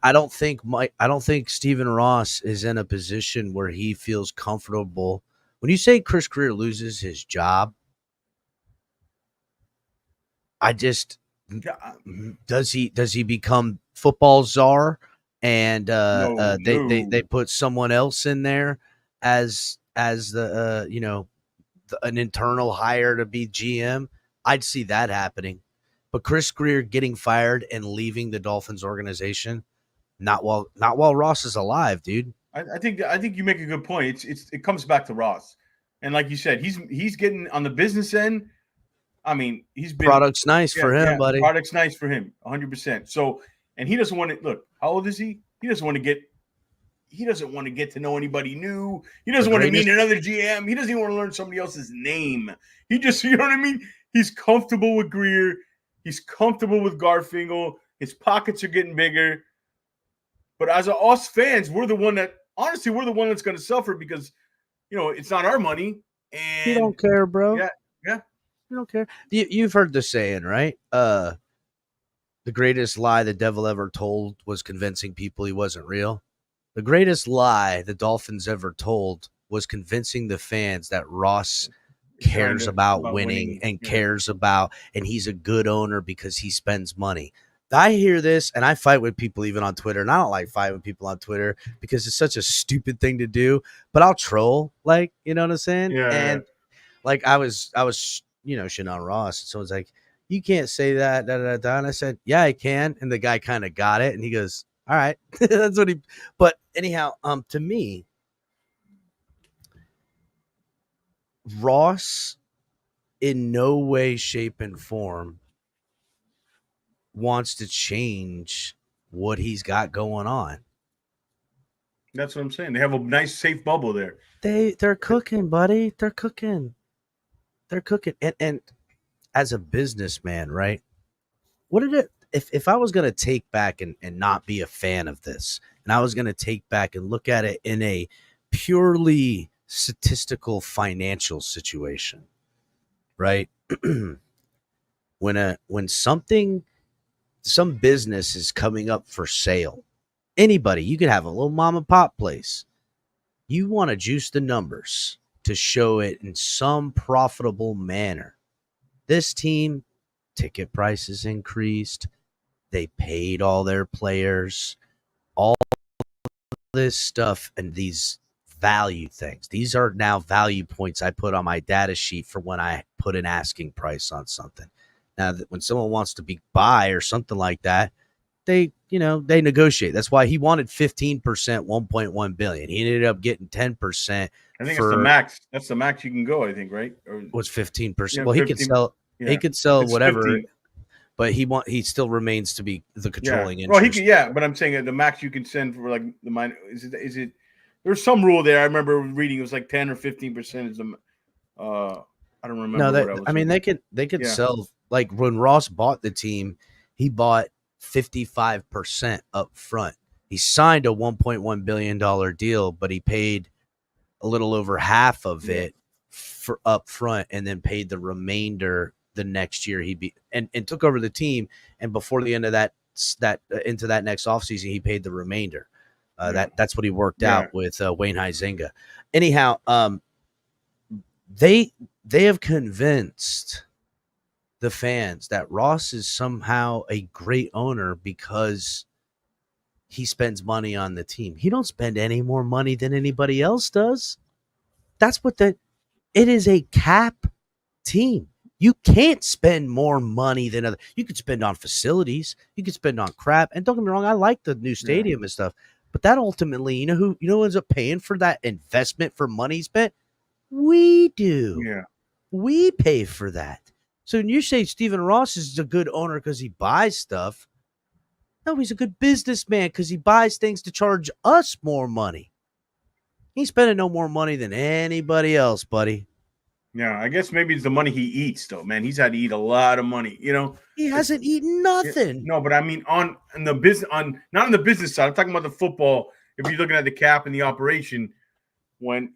I don't think Stephen Ross is in a position where he feels comfortable. When you say Chris Grier loses his job, does he become football czar and they put someone else in there as the an internal hire to be GM? I'd see that happening. But Chris Grier getting fired and leaving the Dolphins organization, not while Ross is alive, dude. I think you make a good point. It comes back to Ross, and like you said, he's getting on the business end. I mean, he's been product's nice for him, buddy. Product's nice for him, 100%. So, and he doesn't want to look. How old is he? He doesn't want to get to know anybody new. He doesn't want to meet another GM. He doesn't even want to learn somebody else's name. He just, you know what I mean? He's comfortable with Grier. He's comfortable with Garfinkel. His pockets are getting bigger. But as us fans, we're the one that's going to suffer because, it's not our money. And you don't care, bro. Yeah. You don't care. You've heard the saying, right? The greatest lie the devil ever told was convincing people he wasn't real. The greatest lie the Dolphins ever told was convincing the fans that Ross cares about winning and cares about, and he's a good owner because he spends money. I hear this and I fight with people even on Twitter, and I don't like fighting with people on Twitter because it's such a stupid thing to do, but I'll troll, like, you know what I'm saying? Yeah. And like I was shitting on Ross, and someone's like, you can't say that, and I said, yeah, I can, and the guy kind of got it, and he goes, all right. That's what but anyhow, to me, Ross in no way, shape, and form wants to change what he's got going on. That's what I'm saying. They have a nice, safe bubble there. They're cooking, buddy. They're cooking. And as a businessman, right? What did it? If I was going to take back and not be a fan of this, and I was going to take back and look at it in a purely statistical financial situation, right? When some business is coming up for sale, anybody, you could have a little mom and pop place. You want to juice the numbers to show it in some profitable manner. This team, ticket prices increased. They paid all their players, all this stuff, and these value things. These are now value points I put on my data sheet for when I put an asking price on something. Now, when someone wants to buy or something like that, they negotiate. That's why he wanted 15%, 1.1 billion. He ended up getting 10%. I think it's the max. That's the max you can go, I think, right? Or was 15%. Yeah, Well, 15, he could sell whatever, 15. but he still remains to be the controlling interest. Well, he could, but I'm saying the max you can send for like the minor is it there's some rule there. I remember reading it was like 10 or 15% is the I don't remember what I was mean they could sell, like when Ross bought the team, he bought 55% up front. He signed a $1.1 billion deal, but he paid a little over half of it for up front and then paid the remainder the next year. And took over the team, and before the end of that into that next offseason, he paid the remainder. That's what he worked out with Wayne Huizenga. Anyhow, they have convinced the fans that Ross is somehow a great owner because he spends money on the team. He don't spend any more money than anybody else does. That's what it is, a cap team. You can't spend more money than other. You could spend on facilities. You could spend on crap. And don't get me wrong, I like the new stadium and stuff. But that ultimately, who ends up paying for that investment for money spent? We do. Yeah. We pay for that. So when you say Stephen Ross is a good owner because he buys stuff, no, he's a good businessman because he buys things to charge us more money. He's spending no more money than anybody else, buddy. Yeah, I guess maybe it's the money he eats, though, man. He's had to eat a lot of money, He hasn't eaten nothing. No, but I mean not on the business side. I'm talking about the football. If you're looking at the cap and the operation, when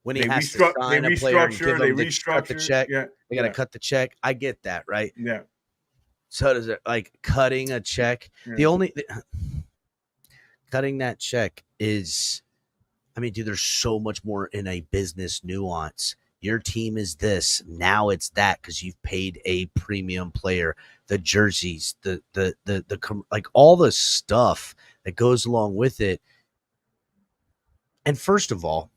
when he has to sign a player and give them cut the check, they got to cut the check. I get that, right? Yeah. So does it, like cutting a check? Yeah. Cutting that check is, I mean, dude, there's so much more in a business nuance. Your team is this, now it's that because you've paid a premium player, the jerseys, the like all the stuff that goes along with it. And first of all,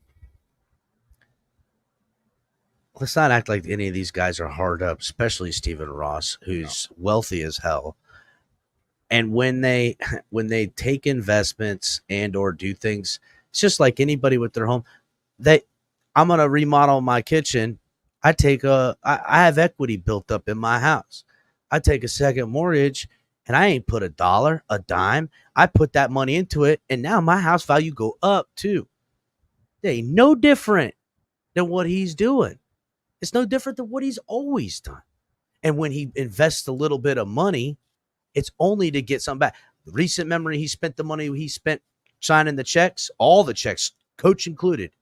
let's not act like any of these guys are hard up, especially Stephen Ross, who's wealthy as hell. And when they take investments and or do things, it's just like anybody with their home. I'm gonna remodel my kitchen. I have equity built up in my house. I take a second mortgage, and I ain't put a dollar, a dime. I put that money into it, and now my house value go up too. They ain't no different than what he's doing. It's no different than what he's always done. And when he invests a little bit of money, it's only to get something back. Recent memory, he spent the money he spent signing the checks, all the checks, coach included.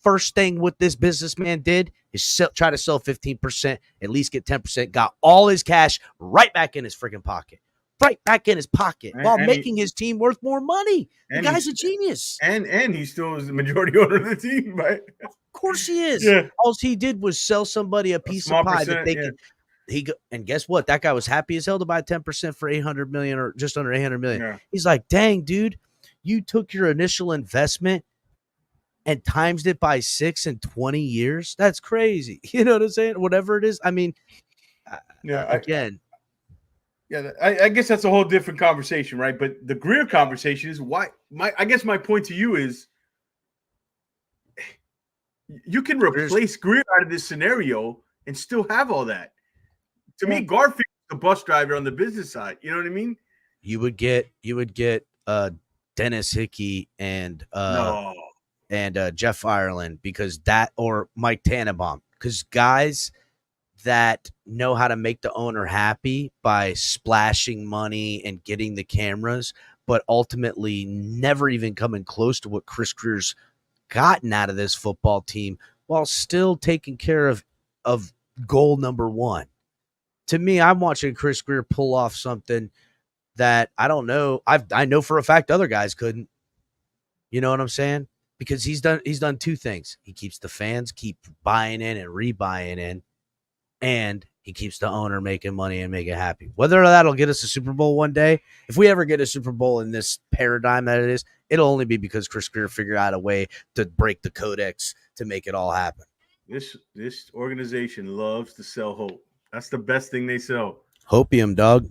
First thing what this businessman did is try to sell 15%, at least get 10%, got all his cash right back in his freaking pocket. Right back in his pocket while making his team worth more money. The guy's a genius. And he still is the majority owner of the team, right? Of course he is. Yeah. All he did was sell somebody a piece of pie that they could. And guess what? That guy was happy as hell to buy 10% for $800 million or just under $800 million. Yeah. He's like, dang, dude, you took your initial investment and times it by 6 in 20 years. That's crazy. You know what I'm saying? Whatever it is. I mean, again. I guess that's a whole different conversation, right? But the Grier conversation is why. I guess my point to you is, you can replace Grier out of this scenario and still have all that. To me, Garfield is the bus driver on the business side. You know what I mean? You would get Dennis Hickey and Jeff Ireland or Mike Tannenbaum, because guys that know how to make the owner happy by splashing money and getting the cameras, but ultimately never even coming close to what Chris Grier's gotten out of this football team while still taking care of goal number one. To me, I'm watching Chris Grier pull off something that I don't know. I know for a fact other guys couldn't. You know what I'm saying? Because he's done two things. He keeps the fans keep buying in and rebuying in. and he keeps the owner making money and making happy. Whether that'll get us a Super Bowl one day, if we ever get a Super Bowl in this paradigm that it is, it'll only be because Chris Grier figured out a way to break the codex to make it all happen. This organization loves to sell hope. That's the best thing they sell. Hopium, dog.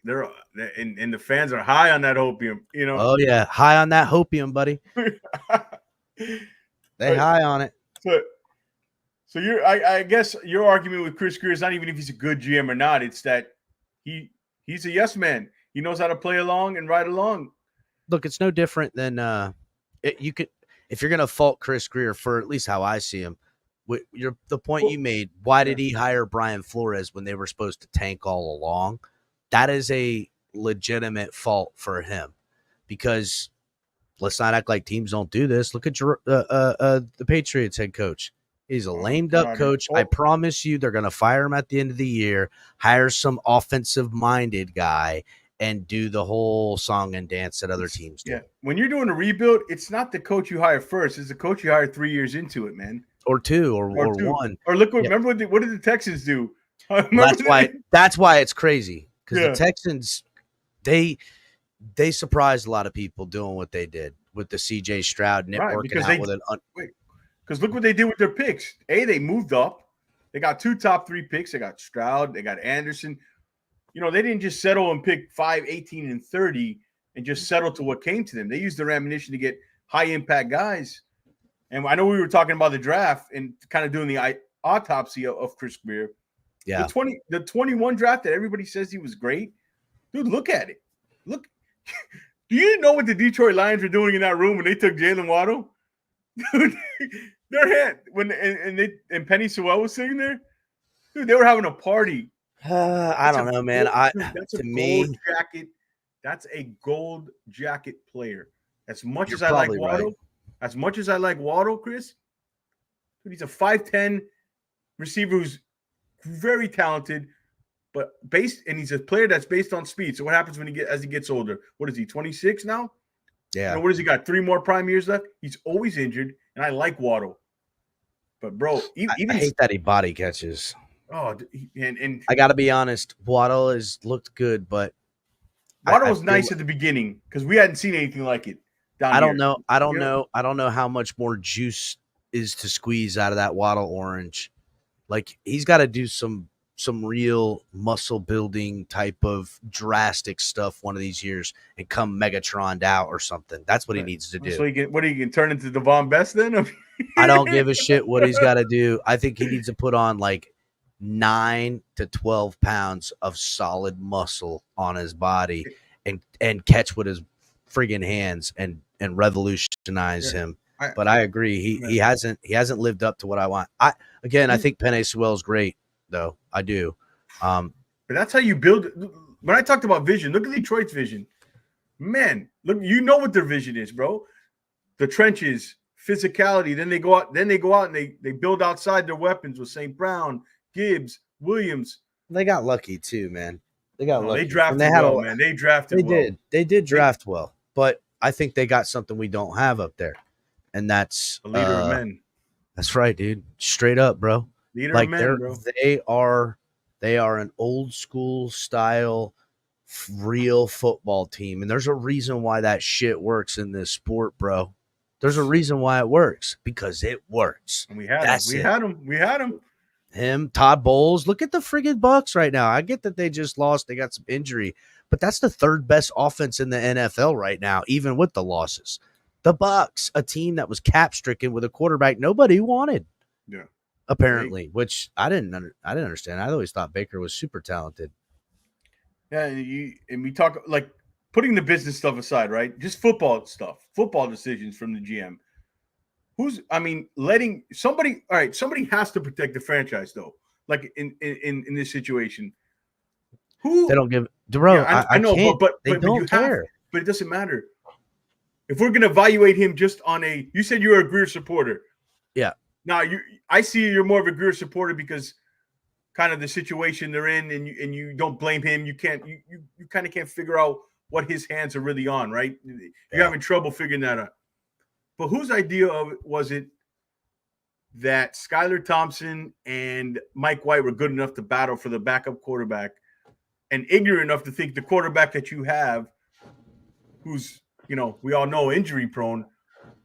They're and the fans are high on that hopium. You know. Oh yeah, high on that hopium, buddy. They high on it. So I guess your argument with Chris Grier is not even if he's a good GM or not. It's that he's a yes man. He knows how to play along and ride along. Look, it's no different than you could if you're gonna fault Chris Grier for at least how I see him. The point you made. Why did he hire Brian Flores when they were supposed to tank all along? That is a legitimate fault for him, because let's not act like teams don't do this. Look at the Patriots head coach. He's a lamed up coach. I promise you they're going to fire him at the end of the year, hire some offensive minded guy, and do the whole song and dance that other teams do. Yeah. When you're doing a rebuild, it's not the coach you hire first. It's the coach you hire 3 years into it, man. Or two, or one. Or look what remember what did the Texans do? That's why it's crazy. Because the Texans, they surprised a lot of people doing what they did with the CJ Stroud and it working out with it. Because look what they did with their picks. They moved up. They got 2 top 3 picks. They got Stroud. They got Anderson. You know, they didn't just settle and pick 5, 18, and 30 and just settle to what came to them. They used their ammunition to get high-impact guys. And I know we were talking about the draft and kind of doing the autopsy of Chris Grier. Yeah. The 21 draft that everybody says he was great. Dude, look at it. Look. Do you know what the Detroit Lions were doing in that room when they took Jalen Waddle? Dude, their hand and Penny Sewell was sitting there. Dude, they were having a party. I don't know, man. That's a gold jacket. That's a gold jacket player. As much as I like Waddle, Chris, dude, he's a 5'10" receiver who's very talented, but he's a player that's based on speed. So what happens as he gets older? What is he, 26 now? Yeah. What has he got? 3 more prime years left? He's always injured, and I like Waddle. But bro, I hate that he body catches. Oh, and I got to be honest, Waddle has looked good, but Waddle was nice at the beginning because we hadn't seen anything like it. I don't know how much more juice is to squeeze out of that Waddle orange. Like, he's got to do some real muscle building type of drastic stuff one of these years and come Megatron'd out or something. That's what he needs to do. So he can turn into Devon Best then? I don't give a shit what he's got to do. I think he needs to put on like 9 to 12 pounds of solid muscle on his body and catch with his friggin' hands and revolutionize him. But I agree. He hasn't lived up to what I want. I think Penei Sewell is great, though. I do. But that's how you build it. When I talked about vision, look at Detroit's vision. Man, look, you know what their vision is, bro. The trenches, physicality. Then they go out and they build outside their weapons with St. Brown, Gibbs, Williams. They got lucky too, man. They got lucky. They drafted well, man. They drafted well. They did draft well, but I think they got something we don't have up there. And that's a leader of men. That's right, dude. Straight up, bro. Leader of men, bro. They are an old school style real football team. And there's a reason why that shit works in this sport, bro. There's a reason why it works, because it works. And we had him. Him, Todd Bowles. Look at the friggin' Bucks right now. I get that they just lost. They got some injury. But that's the third best offense in the NFL right now, even with the losses. The Bucks, a team that was cap-stricken with a quarterback nobody wanted. Yeah. Apparently, which I didn't understand. I always thought Baker was super talented. Yeah, and we talk like putting the business stuff aside, right? Just football stuff, football decisions from the GM. Letting somebody, all right, somebody has to protect the franchise though. Like in this situation. They don't give bro. Yeah, I know, but they don't care. But it doesn't matter. If we're gonna evaluate him just on you said you're a Grier supporter. Yeah. Now I see you're more of a Grier supporter because kind of the situation they're in, and you don't blame him. You kind of can't figure out what his hands are really on, right? You're having trouble figuring that out. But whose idea of it was it that Skylar Thompson and Mike White were good enough to battle for the backup quarterback and ignorant enough to think the quarterback that you have, who's, we all know injury prone,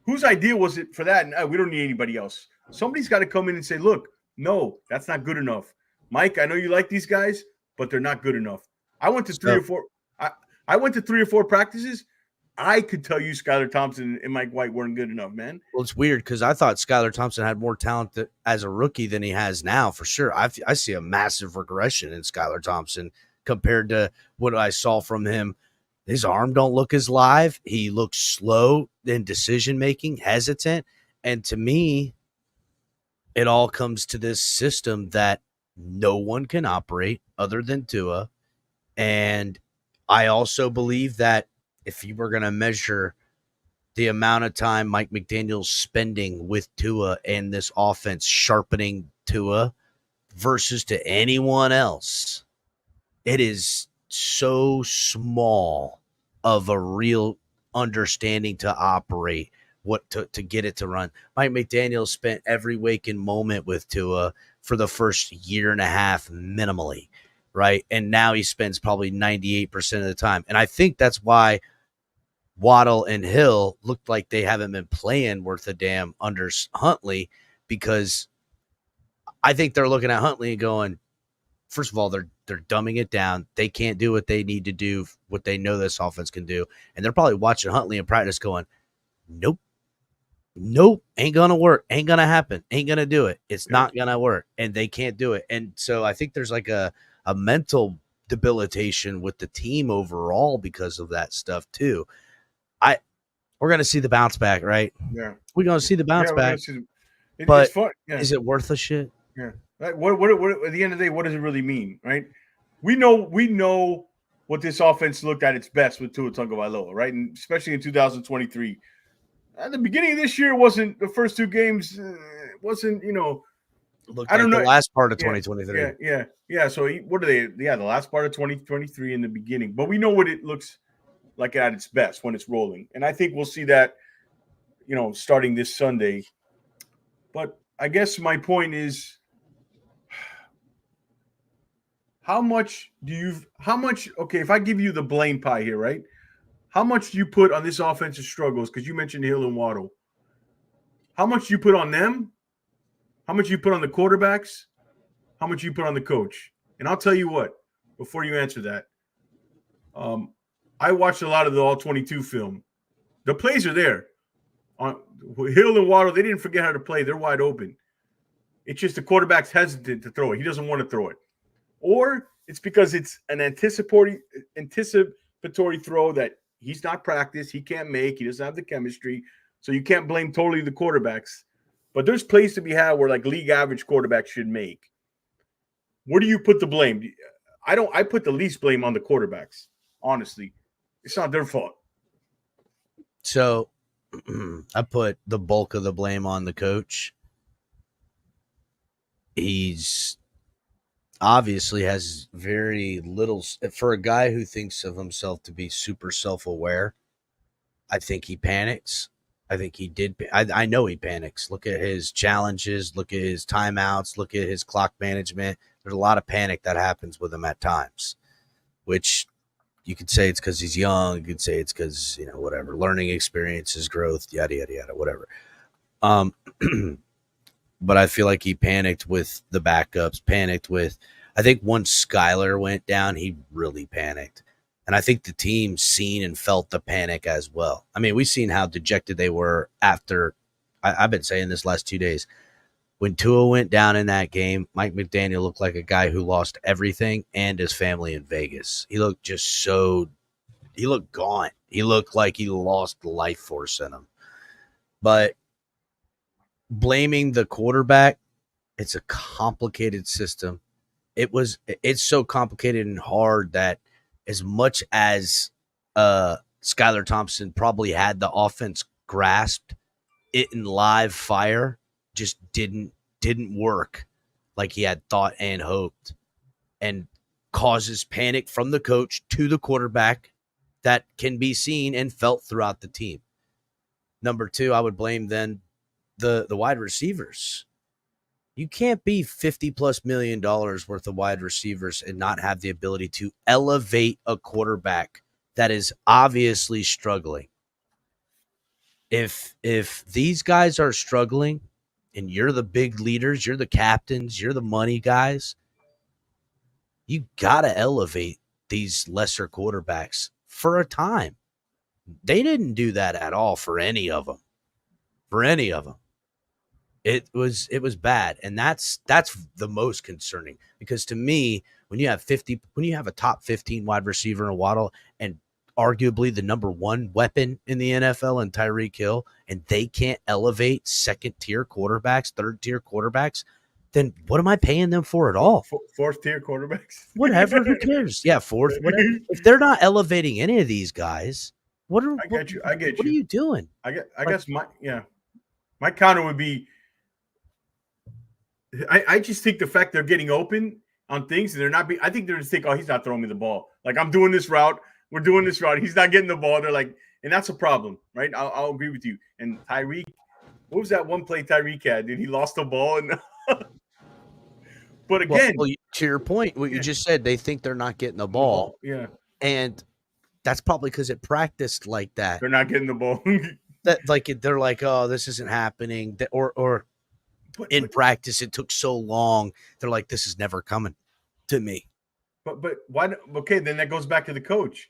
whose idea was it for that? And we don't need anybody else. Somebody's got to come in and say, look, no, that's not good enough. Mike, I know you like these guys, but they're not good enough. I went to three or four practices. I could tell you Skylar Thompson and Mike White weren't good enough, man. Well, it's weird because I thought Skylar Thompson had more talent as a rookie than he has now, for sure. I see a massive regression in Skylar Thompson compared to what I saw from him. His arm don't look as live. He looks slow in decision-making, hesitant. And to me, it all comes to this system that no one can operate other than Tua. And I also believe that if you were going to measure the amount of time Mike McDaniel's spending with Tua and this offense sharpening Tua versus to anyone else, it is so small of a real understanding to operate, what to get it to run. Mike McDaniel spent every waking moment with Tua for the first year and a half minimally, right? And now he spends probably 98% of the time. And I think that's why Waddle and Hill looked like they haven't been playing worth a damn under Huntley, because I think they're looking at Huntley and going, first of all, they're dumbing it down. They can't do what they need to do, what they know this offense can do. And they're probably watching Huntley in practice going, nope, ain't going to work. Ain't going to happen. Ain't going to do it. It's not going to work. And they can't do it. And so I think there's like a mental debilitation with the team overall because of that stuff too. We're going to see the bounce back, right? Yeah. We're going to see the bounce back. But it's fun. Yeah. Is it worth a shit? Yeah. Like, what at the end of the day, what does it really mean, right? We know what this offense looked at its best with Tua Tagovailoa, right? And especially in 2023. At the beginning of this year, wasn't the first two games, wasn't, Looked I don't know. The last part of 2023. Yeah. So what are they? Yeah, the last part of 2023 in the beginning. But we know what it looks like at its best when it's rolling. And I think we'll see that, starting this Sunday. But I guess my point is, okay, if I give you the blame pie here, right? How much do you put on this offensive struggles? Because you mentioned Hill and Waddle. How much do you put on them? How much do you put on the quarterbacks? How much do you put on the coach? And I'll tell you what, before you answer that, I watched a lot of the All-22 film. The plays are there. On Hill and Waddle, they didn't forget how to play. They're wide open. It's just the quarterback's hesitant to throw it. He doesn't want to throw it. Or it's because it's an anticipatory throw that he's not practiced, he can't make, he doesn't have the chemistry. So you can't blame totally the quarterbacks. But there's plays to be had where like league average quarterbacks should make. Where do you put the blame? I put the least blame on the quarterbacks, honestly. It's not their fault. So I put the bulk of the blame on the coach. He's obviously has very little, for a guy who thinks of himself to be super self-aware. I think he panics. I think he did. I know he panics. Look at his challenges. Look at his timeouts. Look at his clock management. There's a lot of panic that happens with him at times, which you could say it's because he's young. You could say it's because, whatever, learning experiences, growth, yada, yada, yada, whatever. But I feel like he panicked with the backups, I think once Skylar went down, he really panicked. And I think the team seen and felt the panic as well. I mean, we've seen how dejected they were after, I've been saying this last 2 days. When Tua went down in that game, Mike McDaniel looked like a guy who lost everything and his family in Vegas. He looked he looked gaunt. He looked like he lost the life force in him. But blaming the quarterback, it's a complicated system. It's so complicated and hard that as much as Skylar Thompson probably had the offense grasped, it in live fire just didn't work like he had thought and hoped, and causes panic from the coach to the quarterback that can be seen and felt throughout the team. Number two, I would blame then the wide receivers. You can't be $50+ million worth of wide receivers and not have the ability to elevate a quarterback that is obviously struggling. If these guys are struggling and you're the big leaders, you're the captains, you're the money guys, you got to elevate these lesser quarterbacks for a time. They didn't do that at all for any of them. For any of them. It was bad, and that's the most concerning, because to me, when you have a top 15 wide receiver in Waddle and arguably the number one weapon in the NFL in Tyreek Hill, and they can't elevate second tier quarterbacks, third tier quarterbacks, then what am I paying them for at all? Fourth tier quarterbacks, whatever. Who cares? Yeah, fourth. Whatever. If they're not elevating any of these guys, what are I get you. I get what you. are you doing? I guess my counter would be, I just think the fact they're getting open on things and they're not I think they're just thinking, oh, he's not throwing me the ball. Like, I'm doing this route. We're doing this route. He's not getting the ball. They're like, and that's a problem, right? I'll agree with you. And Tyreek, what was that one play Tyreek had? Dude, he lost the ball. And but again, to your point, what you just said, they think they're not getting the ball. Yeah. And that's probably because it practiced like that. They're not getting the ball. They're like, oh, this isn't happening. Or in practice, it took so long. They're like, this is never coming to me. But why? Okay, then that goes back to the coach.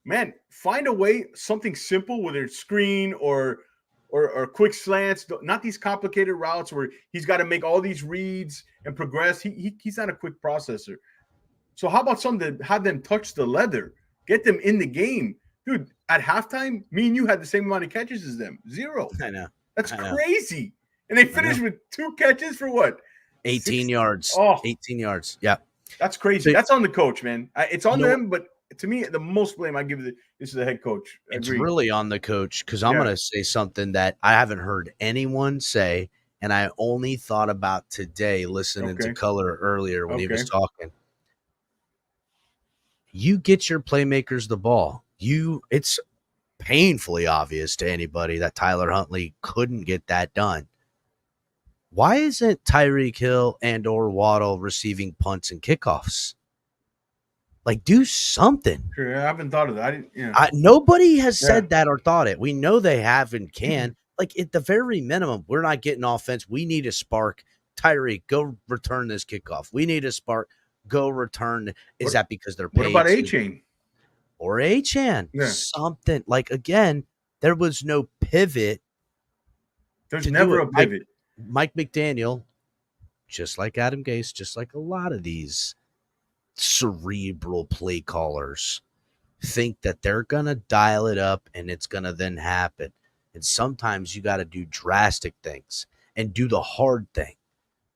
Man, find a way, something simple, whether it's screen or quick slants, not these complicated routes where he's got to make all these reads and progress. He's not a quick processor. So how about something to have them touch the leather, get them in the game? Dude, at halftime, me and you had the same amount of catches as them. 0. I know. That's crazy. And they finished with 2 catches for what? 18 yards. Oh, 18 yards. Yeah. That's crazy. That's on the coach, man. It's on them, but to me, the most blame I give is the head coach. It's really on the coach, because I'm going to say something that I haven't heard anyone say, and I only thought about today listening to Color earlier when he was talking. You get your playmakers the ball. It's painfully obvious to anybody that Tyler Huntley couldn't get that done. Why isn't Tyreek Hill and or Waddle receiving punts and kickoffs? Like, do something. Sure, I haven't thought of that. Nobody has said that or thought it. We know they have and can. Like, at the very minimum, we're not getting offense. We need a spark. Tyreek, go return this kickoff. We need a spark. Go return. Is that because they're paid? What about A-Chain? Or A-Chan? Yeah. Something. Like, again, there was no pivot. There's never a pivot. Mike McDaniel, just like Adam Gase, just like a lot of these cerebral play callers, think that they're going to dial it up and it's going to then happen. And sometimes you got to do drastic things and do the hard thing.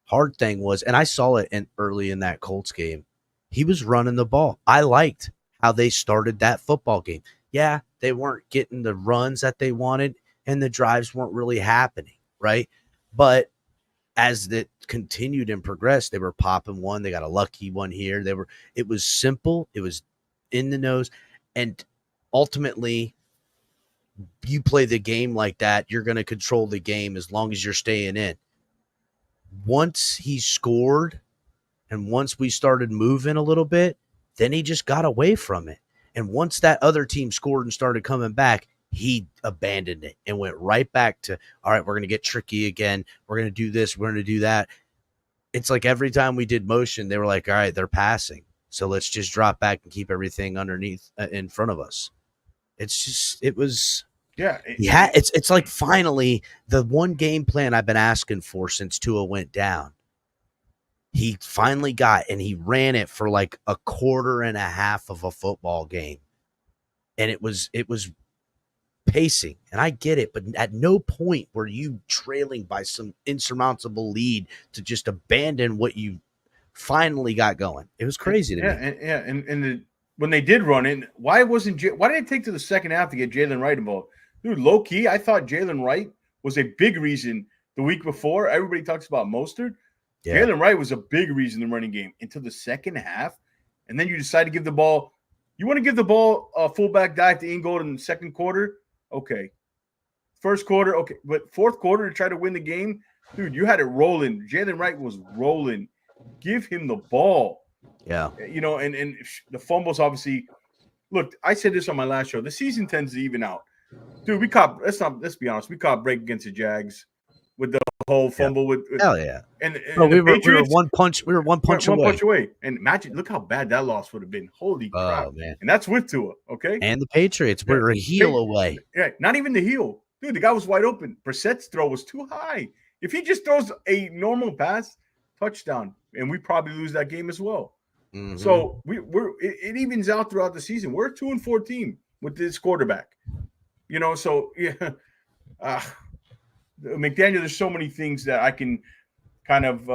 Hard thing was, and I saw it early in that Colts game, he was running the ball. I liked how they started that football game. Yeah, they weren't getting the runs that they wanted and the drives weren't really happening, right? But as it continued and progressed, they were popping one. They got a lucky one here. It was simple. It was in the nose. And ultimately, you play the game like that, you're going to control the game as long as you're staying in. Once he scored and once we started moving a little bit, then he just got away from it. And once that other team scored and started coming back, he abandoned it and went right back to, all right, we're going to get tricky again. We're going to do this. We're going to do that. It's like every time we did motion, they were like, all right, they're passing. So let's just drop back and keep everything underneath in front of us. It's like finally the one game plan I've been asking for since Tua went down. He finally got, and he ran it for like a quarter and a half of a football game. And it was pacing, and I get it, but at no point were you trailing by some insurmountable lead to just abandon what you finally got going. It was crazy to me. And when they did run it, why did it take to the second half to get Jalen Wright involved? Dude, low key, I thought Jalen Wright was a big reason the week before. Everybody talks about Mostert. Yeah. Jalen Wright was a big reason in the running game until the second half, and then you decide to give the ball. You want to give the ball a fullback dive to Ingold in the second quarter? Okay. first quarter, okay, but fourth quarter to try to win the game, dude, you had it rolling. Jalen Wright was rolling. Give him the ball. Yeah. And the fumbles obviously. Look, I said this on my last show. The season tends to even out. Dude, let's be honest. We caught break against the Jags with the whole fumble with Hell yeah. and We the were Patriots. one punch away. And imagine, look how bad that loss would have been. Holy crap. Oh man. And that's with Tua, okay? And the Patriots were a heel away. Yeah, not even the heel. Dude, the guy was wide open. Brissett's throw was too high. If he just throws a normal pass, touchdown, and we probably lose that game as well. Mm-hmm. So it evens out throughout the season. We're a 2-4 team with this quarterback. So yeah. McDaniel, there's so many things that I can kind of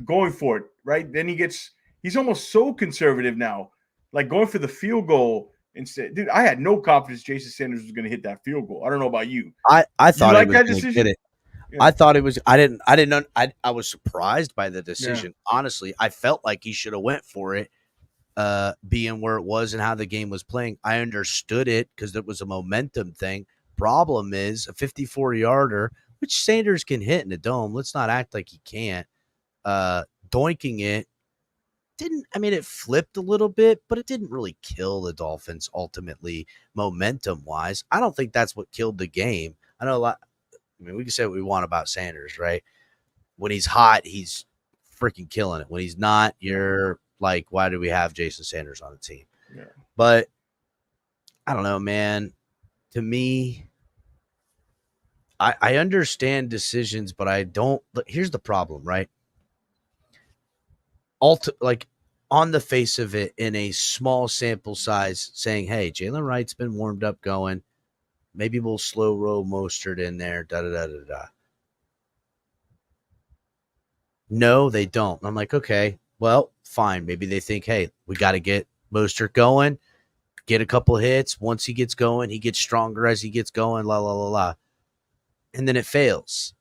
going for it, right? Then he's almost so conservative now, like going for the field goal instead. Dude, I had no confidence Jason Sanders was going to hit that field goal. I don't know about you. I thought he was going to get it. Yeah. I thought it was. I was surprised by the decision. Yeah. Honestly, I felt like he should have went for it, being where it was and how the game was playing. I understood it because it was a momentum thing. Problem is a 54-yarder, which Sanders can hit in the dome. Let's not act like he can't. Doinking it it flipped a little bit, but it didn't really kill the Dolphins ultimately, momentum-wise. I don't think that's what killed the game. I know a lot. We can say what we want about Sanders, right? When he's hot, he's freaking killing it. When he's not, you're like, why do we have Jason Sanders on the team? Yeah. But I don't know, man. To me, I understand decisions, but I don't. Here's the problem, right? On the face of it, in a small sample size, saying, hey, Jalen Wright's been warmed up going. Maybe we'll slow roll Mostert in there. Da-da-da-da-da. No, they don't. I'm like, okay, well, fine. Maybe they think, hey, we got to get Mostert going, get a couple hits. Once he gets going, he gets stronger as he gets going, la, la, la, la. And then it fails.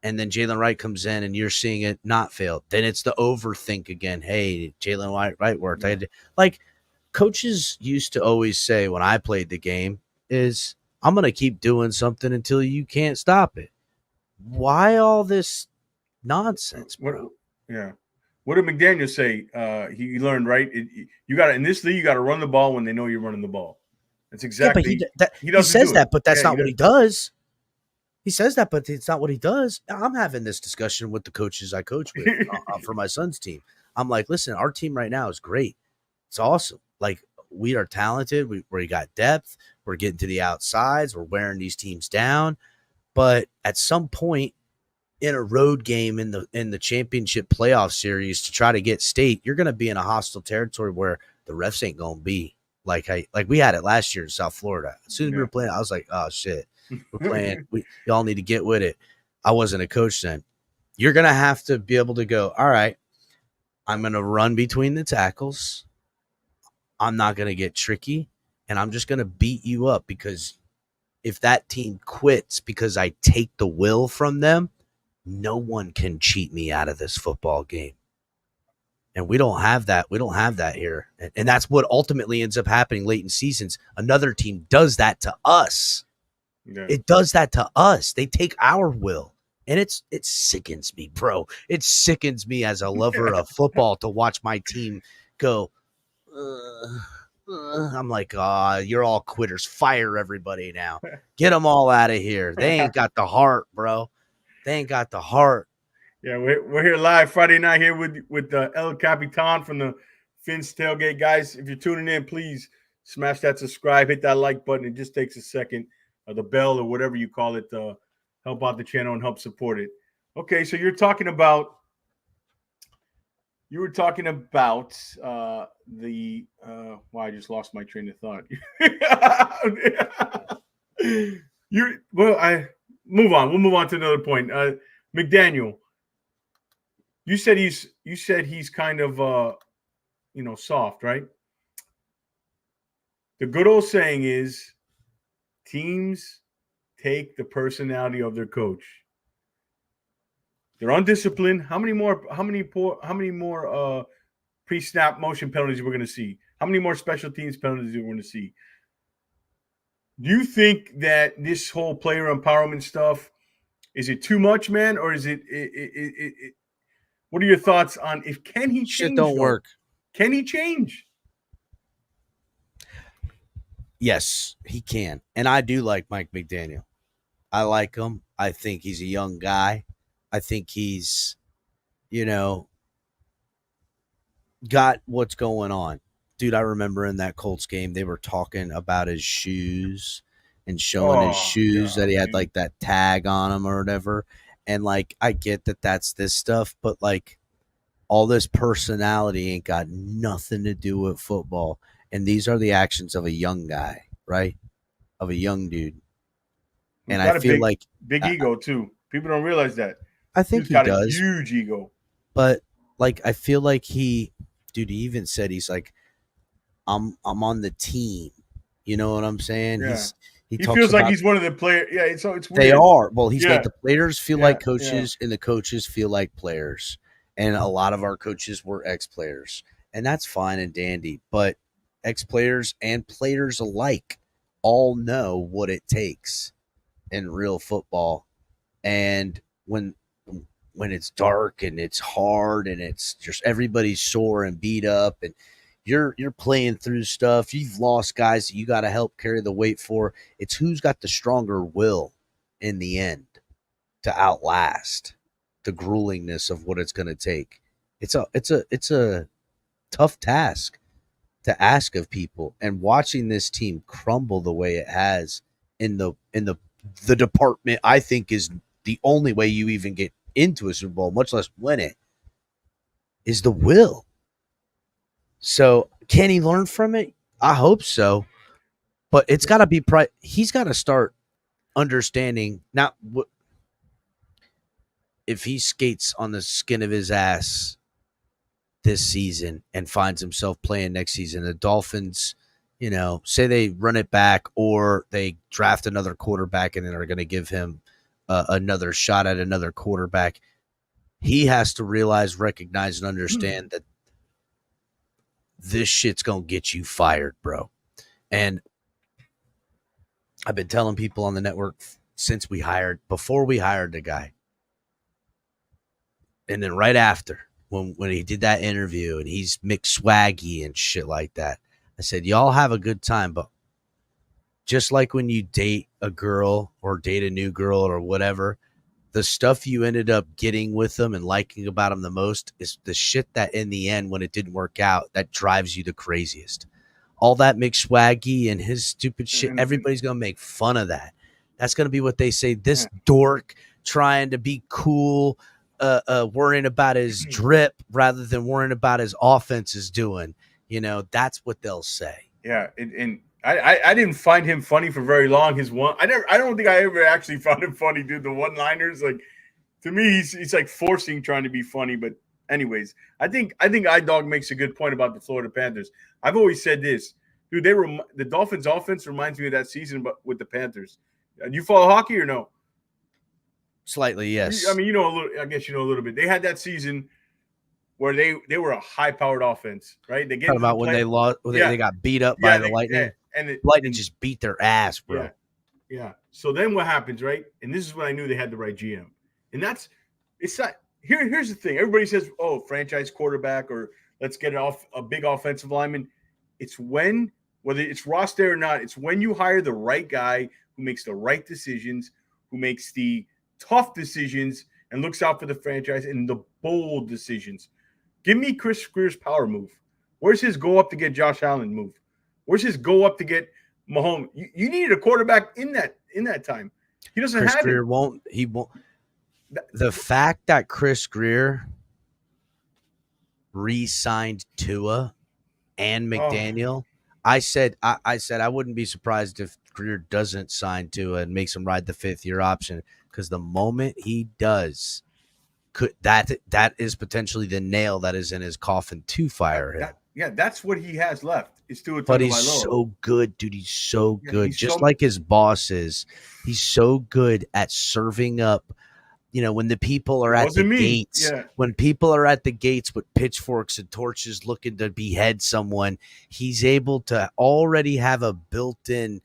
And then Jalen Wright comes in and you're seeing it not fail. Then it's the overthink again. Hey, Jalen Wright worked. Like coaches used to always say when I played the game is, I'm going to keep doing something until you can't stop it. Why all this nonsense, bro? What did McDaniel say? He learned, right? You got in this league, you got to run the ball when they know you're running the ball. That's exactly. Yeah, but he says that, but that's not what he does. He says that, but it's not what he does. I'm having this discussion with the coaches I coach with for my son's team. I'm like, listen, our team right now is great. It's awesome. Like, we are talented. We got depth. We're getting to the outsides. We're wearing these teams down. But at some point in a road game in the championship playoff series to try to get state, you're going to be in a hostile territory where the refs ain't going to be like we had it last year in South Florida. As soon as we were playing, I was like, oh shit, we're playing. Y'all need to get with it. I wasn't a coach then. You're going to have to be able to go, all right, I'm going to run between the tackles. I'm not going to get tricky, and I'm just going to beat you up, because if that team quits because I take the will from them, no one can cheat me out of this football game. And we don't have that. We don't have that here. And that's what ultimately ends up happening late in seasons. Another team does that to us. Yeah. It does that to us. They take our will. And it sickens me, bro. It sickens me as a lover of football to watch my team go, I'm like, you're all quitters. Fire everybody now. Get them all out of here. They ain't got the heart, bro. They ain't got the heart. Yeah, we're here live Friday night here with El Capitan from the Fins Tailgate. Guys, if you're tuning in, please smash that subscribe, hit that like button. It just takes a second, or the bell, or whatever you call it, to help out the channel and help support it. Okay, so you were talking about I just lost my train of thought. Move on. We'll move on to another point. McDaniel, you said he's kind of soft, right? The good old saying is, teams take the personality of their coach. They're undisciplined. How many more pre-snap motion penalties we're going to see? How many more special teams penalties we're going to see? Do you think that this whole player empowerment stuff is it too much, man, or is it? What are your thoughts on if can he Shit change don't though? work. Can he change? Yes, he can. And I do like Mike McDaniel. I like him. I think he's a young guy. I think he's, you know, got what's going on. Dude, I remember in that Colts game, they were talking about his shoes and showing his Oh shoes that God, he had dude. like that tag on him or whatever. And like, I get that that's this stuff, but like, all this personality ain't got nothing to do with football. And these are the actions of a young guy, right? Of a young dude. He's And I got a feel like big ego too. People don't realize that. I think He's he got a does, huge ego. but like I feel like dude, he even said he's like, I'm on the team. You know what I'm saying? Yeah. He He talks feels like about he's one of the players. Yeah, it's they weird. are. Well, he's Yeah, made the players feel yeah, like yeah. coaches and the coaches feel like players. And a lot of our coaches were ex-players. And that's fine and dandy, but ex-players and players alike all know what it takes in real football. And when it's dark and it's hard and it's just everybody's sore and beat up and you're playing through stuff, you've lost guys that you got to help carry the weight for. It's who's got the stronger will in the end to outlast the gruelingness of what it's going to take. It's a tough task to ask of people, and watching this team crumble the way it has in the department I think is the only way you even get into a Super Bowl, much less win it, is the will. So can he learn from it? I hope so, but it's got to be he's got to start understanding now. If he skates on the skin of his ass this season and finds himself playing next season, the Dolphins, say they run it back or they draft another quarterback and then are going to give him another shot at another quarterback. He has to recognize, and understand that this shit's going to get you fired, bro. And I've been telling people on the network since before we hired the guy, and then right after, when he did that interview and he's McSwaggy and shit like that, I said, y'all have a good time, but just like when you date a girl or date a new girl or whatever, the stuff you ended up getting with them and liking about them the most is the shit that in the end, when it didn't work out, that drives you the craziest. All that McSwaggy and his stupid shit, everybody's going to make fun of that. That's going to be what they say. This dork trying to be cool, worrying about his drip rather than worrying about his offense is doing. That's what they'll say. Yeah, and I didn't find him funny for very long. I don't think I ever actually found him funny, dude. The one-liners, like, to me, he's like forcing trying to be funny. But anyways, I think iDog makes a good point about the Florida Panthers. I've always said this, dude. The Dolphins' offense reminds me of that season, but with the Panthers. Do you follow hockey or no? Slightly, yes. I mean, a little. I guess you know a little bit. They had that season where they were a high-powered offense, right? They get about when they lost, they got beat up by the Lightning. Lightning just beat their ass, bro. Yeah. So then what happens, right? And this is when I knew they had the right GM. And it's not here's the thing. Everybody says, oh, franchise quarterback, or let's get a big offensive lineman. It's whether it's roster or not, it's when you hire the right guy who makes the right decisions, who makes the tough decisions and looks out for the franchise and the bold decisions. Give me Chris Grier's power move. Where's his go up to get Josh Allen move? Where's his go up to get Mahomes? You needed a quarterback in that time. He doesn't have Grier it. He won't. The fact that Chris Grier re-signed Tua and McDaniel, I said I wouldn't be surprised if Grier doesn't sign Tua and makes him ride the 5th-year option, because the moment he does, that is potentially the nail that is in his coffin to fire him. That's what he has left. But he's so good, dude. He's so good. Just like his boss is. He's so good at serving up, when the people are at the gates. When people are at the gates with pitchforks and torches looking to behead someone, he's able to already have a built-in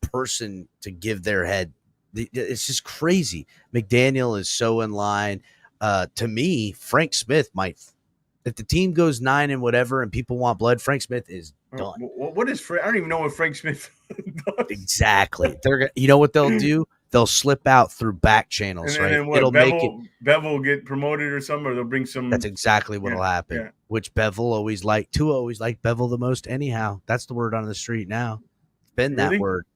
person to give their head. It's just crazy. McDaniel is so in line. To me, Frank Smith might, if the team goes 9 and whatever, and people want blood, Frank Smith is done. What is Frank? I don't even know what Frank Smith does. Exactly. You know what they'll do? They'll slip out through back channels, right? And what, It'll Bevel, make it. Bevel will get promoted or something, or they'll bring some. That's exactly what'll happen. Yeah. Which Bevel always liked. Tua always liked Bevel the most. Anyhow, that's the word on the street now. It's been that word.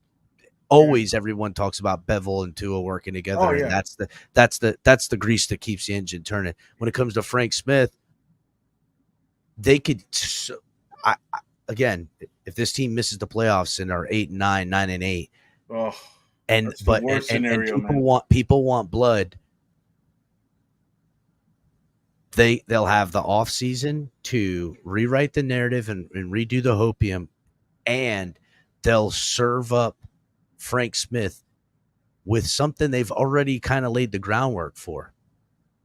Always, everyone talks about Bevel and Tua working together, and that's the grease that keeps the engine turning. When it comes to Frank Smith, they could. Again, if this team misses the playoffs and are 8 and 9, 9 and 8, and people want blood, they'll have the off season to rewrite the narrative and redo the hopium, and they'll serve up Frank Smith with something they've already kind of laid the groundwork for.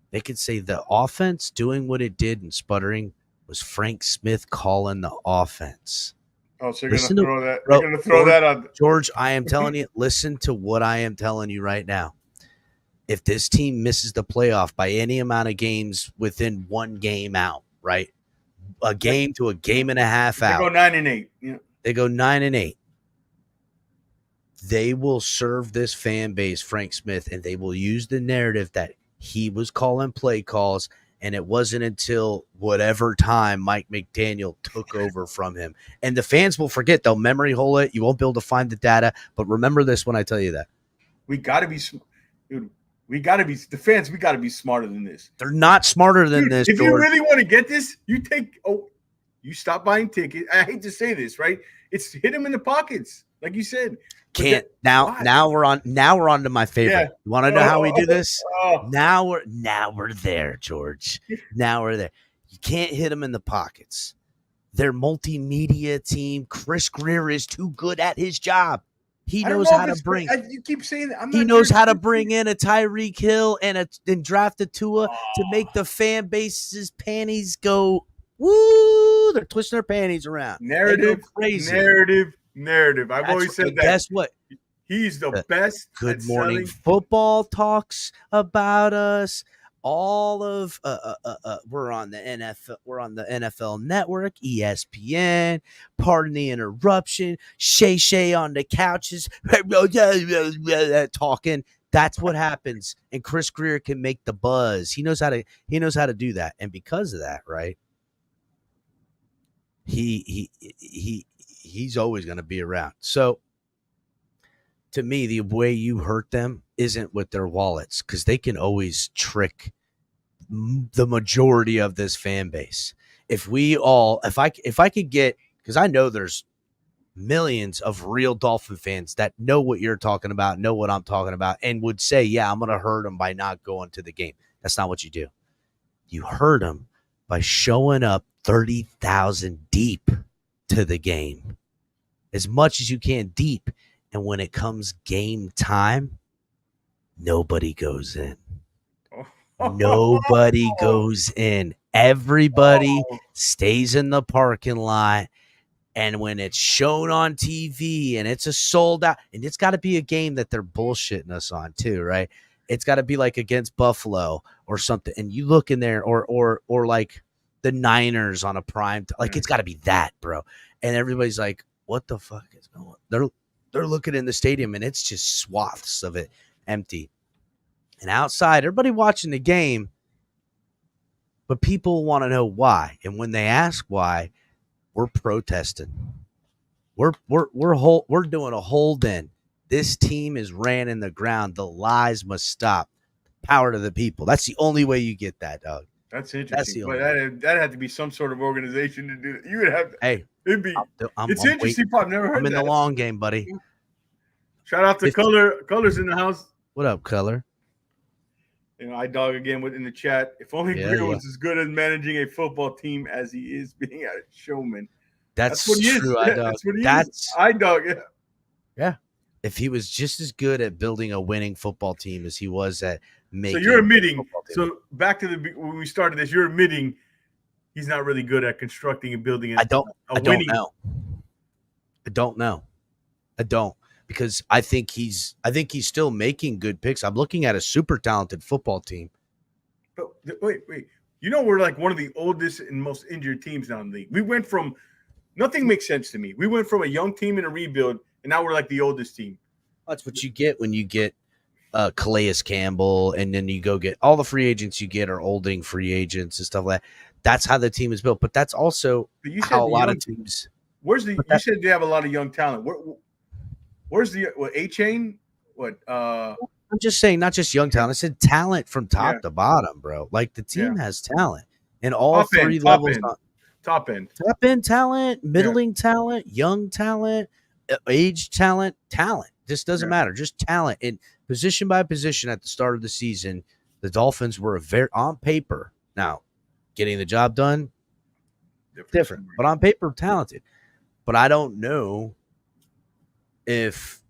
They could say the offense doing what it did and sputtering was Frank Smith calling the offense. Oh, so you're going to throw that? You're going to throw that on George? I am telling you. Listen to what I am telling you right now. If this team misses the playoff by any amount of games within one game out, right? A game to a game and a half out. They go 9 and 8. Yeah. They go 9 and 8. They will serve this fan base, Frank Smith, and they will use the narrative that he was calling play calls, and it wasn't until whatever time Mike McDaniel took over from him. And the fans will forget. They'll memory hole it. You won't be able to find the data. But remember this when I tell you that. We got to be dude, we got to be the fans. We got to be smarter than this. They're not smarter than this, If George. you really want to get this, you stop buying tickets. I hate to say this, right? It's hit them in the pockets, like you said. Now we're on to my favorite. Yeah. You want to know how we do this? Now we're there, George. Now we're there. You can't hit them in the pockets. Their multimedia team, Chris Grier, is too good at his job. He knows how to bring. You keep saying that. He knows how to bring in a Tyreek Hill and draft a Tua to make the fan base's panties go woo. They're twisting their panties around. Narrative, crazy. Narrative. I've always said that. Guess what? He's the best. Good Morning Football talks about us. All of we're on the NFL. We're on the NFL Network, ESPN. Pardon the interruption. Shay on the couches talking. That's what happens. And Chris Grier can make the buzz. He knows how to do that. And because of that, right? He's always going to be around. So to me, the way you hurt them isn't with their wallets, because they can always trick the majority of this fan base. If I could get, because I know there's millions of real Dolphin fans that know what you're talking about, know what I'm talking about, and would say, yeah, I'm going to hurt them by not going to the game. That's not what you do. You hurt them by showing up 30,000 deep to the game, as much as you can deep. And when it comes game time, nobody goes in. Nobody goes in. Everybody stays in the parking lot. And when it's shown on TV and it's a sold out, and it's got to be a game that they're bullshitting us on too, right? It's got to be like against Buffalo or something. And you look in there, or like the Niners on a prime, like it's got to be that, bro. And everybody's like, what the fuck is going on? They're looking in the stadium, and it's just swaths of it empty. And outside, everybody watching the game, but people want to know why. And when they ask why, we're protesting. We're doing a hold in. This team is ran in the ground. The lies must stop. Power to the people. That's the only way you get that, dog. That's interesting. But that had to be some sort of organization to do that. You would have to. Hey, it's interesting. I've never heard I'm in the long game, buddy. Shout out to Color's in the house. What up, Color? I dog again in the chat. If only Grier was as good at managing a football team as he is being a showman. That's what he true, is. That's what he is. I dog. Yeah. If he was just as good at building a winning football team as he was at making. So you're admitting. So back to when we started this, you're admitting he's not really good at constructing and building. I don't know. I don't, because I think he's still making good picks. I'm looking at a super talented football team. But wait. You know, we're like one of the oldest and most injured teams now in the league. We went from nothing makes sense to me. We went from a young team in a rebuild, and now we're like the oldest team. That's what you get when you get Calais Campbell, and then you go get all the free agents you get are olding free agents and stuff like that. That's how the team is built. But that's also how a lot of teams. Where's the? You said they have a lot of young talent. Where's the A-Chain? What? I'm just saying, not just young talent. I said talent from top to bottom, bro. Like the team has talent in all three levels. Top end talent, middling talent, young talent, age talent. Just doesn't matter. Just talent. And position by position at the start of the season, the Dolphins were on paper. Now, getting the job done, different. But on paper, talented. But I don't know if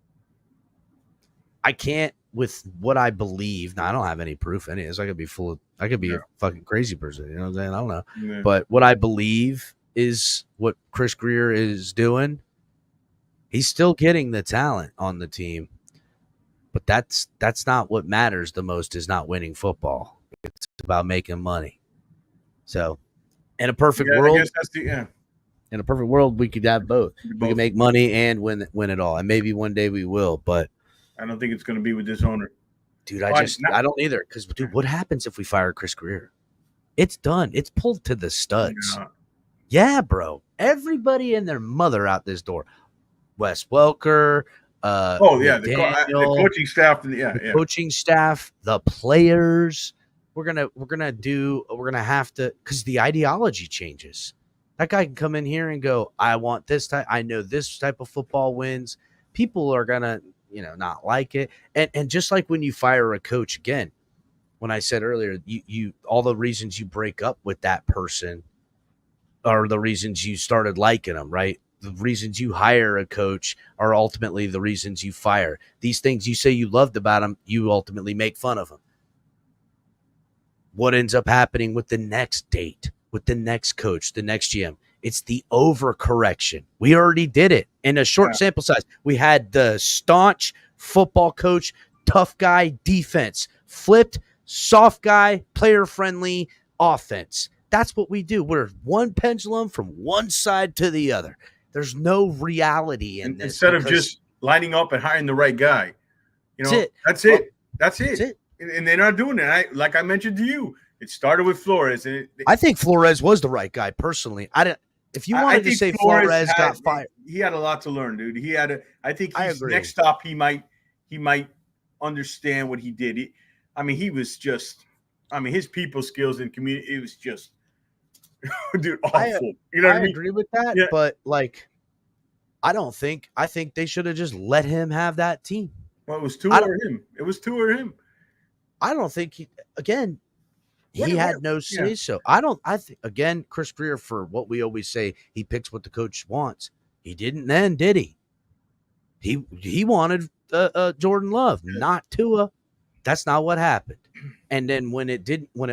I can't, with what I believe. Now, I don't have any proof in it. So I could be a fucking crazy person. You know what I'm saying? I don't know. Yeah. But what I believe is what Chris Grier is doing. He's still getting the talent on the team. But that's not what matters the most, is not winning football. It's about making money. So, in a perfect world, I guess that's in a perfect world, we could have both. We could make money and win it all. And maybe one day we will, but I don't think it's going to be with this owner. Dude, I don't either. Because, dude, what happens if we fire Chris Grier? It's done. It's pulled to the studs. Yeah, bro. Everybody and their mother out this door. Wes Welker. The coaching staff. The coaching staff, the players. We're gonna have to, because the ideology changes. That guy can come in here and go, I want this type. I know this type of football wins. People are gonna, not like it. And just like when you fire a coach, again, when I said earlier, you all the reasons you break up with that person are the reasons you started liking them, right? The reasons you hire a coach are ultimately the reasons you fire. These things you say you loved about them, you ultimately make fun of them. What ends up happening with the next date, with the next coach, the next GM? It's the overcorrection. We already did it in a short sample size. We had the staunch football coach, tough guy defense, flipped soft guy, player-friendly offense. That's what we do. We're one pendulum from one side to the other. There's no reality in this. Instead of just lining up and hiring the right guy. That's it. And they're not doing it. Like I mentioned to you, it started with Flores. I think Flores was the right guy, personally. If you wanted to say Flores got fired, he had a lot to learn, dude. I think his next stop, he might understand what he did. He was just, his people skills and community, it was just, dude, awful. I agree with that, but I think they should have just let him have that team. Well, it was Tua or him. I don't think he had no say so. I think, again, Chris Grier, for what we always say, he picks what the coach wants. He didn't then, did he? He wanted Jordan Love, not Tua. That's not what happened. And then when it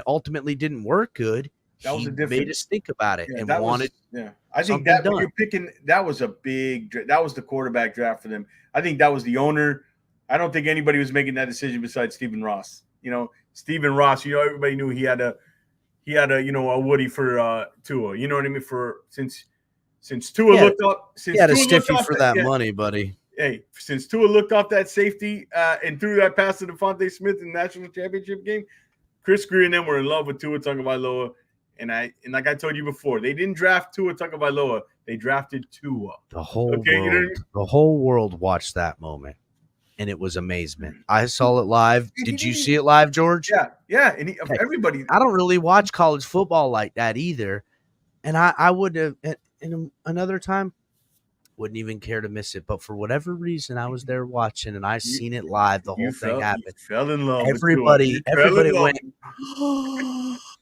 ultimately didn't work good, he made us think about it and wanted. I think that when you're picking, that was the quarterback draft for them. I think that was the owner. I don't think anybody was making that decision besides Stephen Ross. Stephen Ross, everybody knew he had a Woody for Tua. You know what I mean? Since Tua looked up, he had a stiffy for that money, buddy. Hey, since Tua looked off that safety and threw that pass to Devontae Smith in the national championship game, Chris Grier and them were in love with Tua Tagovailoa. And like I told you before, they didn't draft Tua Tagovailoa; they drafted Tua. The whole world watched that moment. And it was amazement. I saw it live. Did you see it live, George? Yeah. And everybody. I don't really watch college football like that either. And I would have, in another time, wouldn't even care to miss it. But for whatever reason, I was there watching, and I seen it live. The whole thing happened. You fell in love. Everybody went.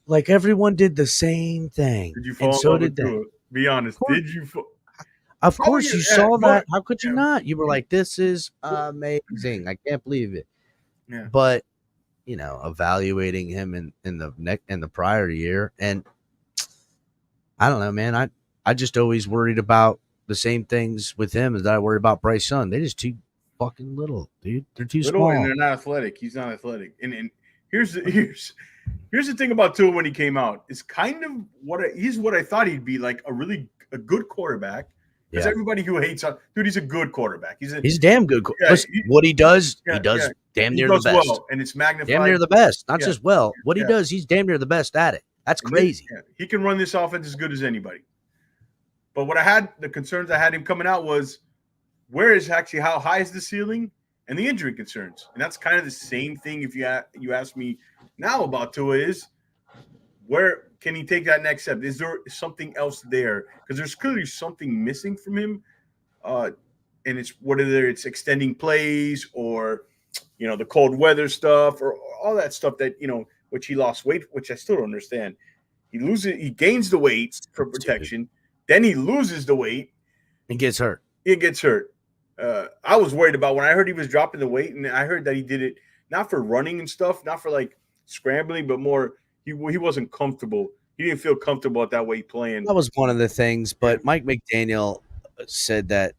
Like everyone did the same thing. Did you fall in love with Tua? Be honest. Did you fall? Of course, you saw that. How could you not? You were like, "This is amazing! I can't believe it." Yeah. But evaluating him in the prior year, and I don't know, man. I just always worried about the same things with him as that I worry about Bryce Young. They're just too fucking little, dude. They're too little, and small. they're not athletic. He's not athletic. And here's the thing about Tua when he came out. It's kind of he's what I thought he'd be, like a good quarterback. Because everybody who hates on, dude, he's a good quarterback. He's a damn good. Listen, what he does, he does damn near the best. Well, and it's magnified. Damn near the best. Not just well. What he does, he's damn near the best at it. That's crazy. He can run this offense as good as anybody. But the concerns I had him coming out was, how high is the ceiling and the injury concerns? And that's kind of the same thing. If you ask me now about Tua, is where can he take that next step? Is there something else there? Because there's clearly something missing from him. And it's whether it's extending plays or, the cold weather stuff or all that stuff that, which he lost weight, which I still don't understand. He gains the weight for protection. Then he loses the weight. And gets hurt. He gets hurt. I was worried about when I heard he was dropping the weight, and I heard that he did it not for running and stuff, not for like scrambling, but more he wasn't comfortable. He didn't feel comfortable at that weight playing. That was one of the things. But Mike McDaniel said that,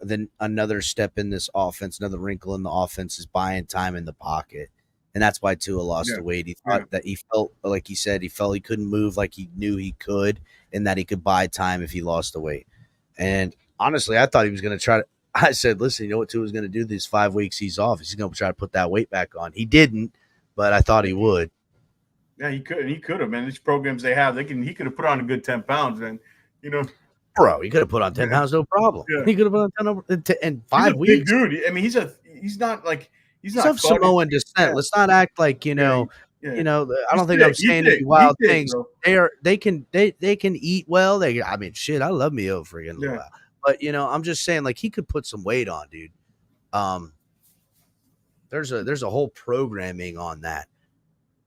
then another step in this offense, another wrinkle in the offense is buying time in the pocket. And that's why Tua lost the weight. He thought that he felt, like he said, he couldn't move like he knew he could, and that he could buy time if he lost the weight. And honestly, I thought he was going to try to – I said, listen, you know what Tua's going to do these 5 weeks he's off? He's going to try to put that weight back on. He didn't, but I thought he would. Yeah, he could. He could have, man. These programs they have, he could have put on a good 10 pounds, and Bro, he could have put on 10 pounds, no problem. Yeah. He could have put on 10 in 5 weeks. Big dude. I mean, he's not of Samoan descent. Let's not act like I don't think I'm saying any wild things. They can eat well. I love me a freaking little while. But I'm just saying, like, he could put some weight on, dude. There's a whole programming on that.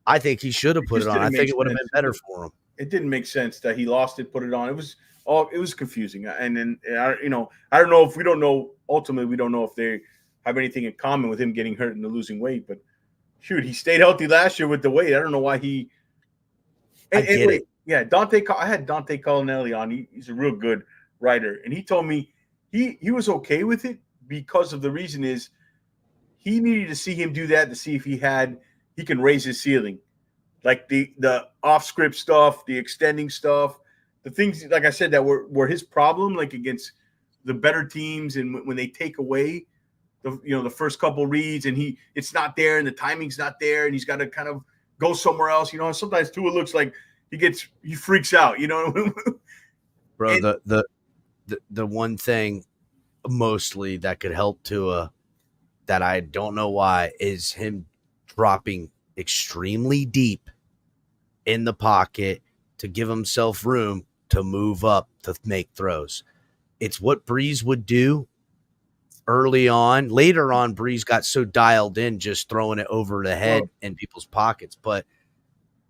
I think he should have put it on. I think it would have been better for him. It didn't make sense that he lost it, put it on. It was confusing. And then I don't know if we don't know. Ultimately, we don't know if they have anything in common with him getting hurt and losing weight. But shoot, he stayed healthy last year with the weight. I don't know why he. I get it. Yeah, I had Dante Colonelli on. He's a real good writer, and he told me he was okay with it because of the reason is he needed to see him do that to see if he can raise his ceiling, like the off script stuff, the extending stuff, the things like I said that were his problem, like against the better teams, and when they take away the first couple reads and it's not there and the timing's not there and he's got to kind of go somewhere else. Sometimes Tua looks like he freaks out. Bro, the one thing mostly that could help Tua that I don't know why is him dropping extremely deep in the pocket to give himself room to move up to make throws. It's what Breeze would do early on. Later on, Breeze got so dialed in just throwing it over the head in people's pockets. But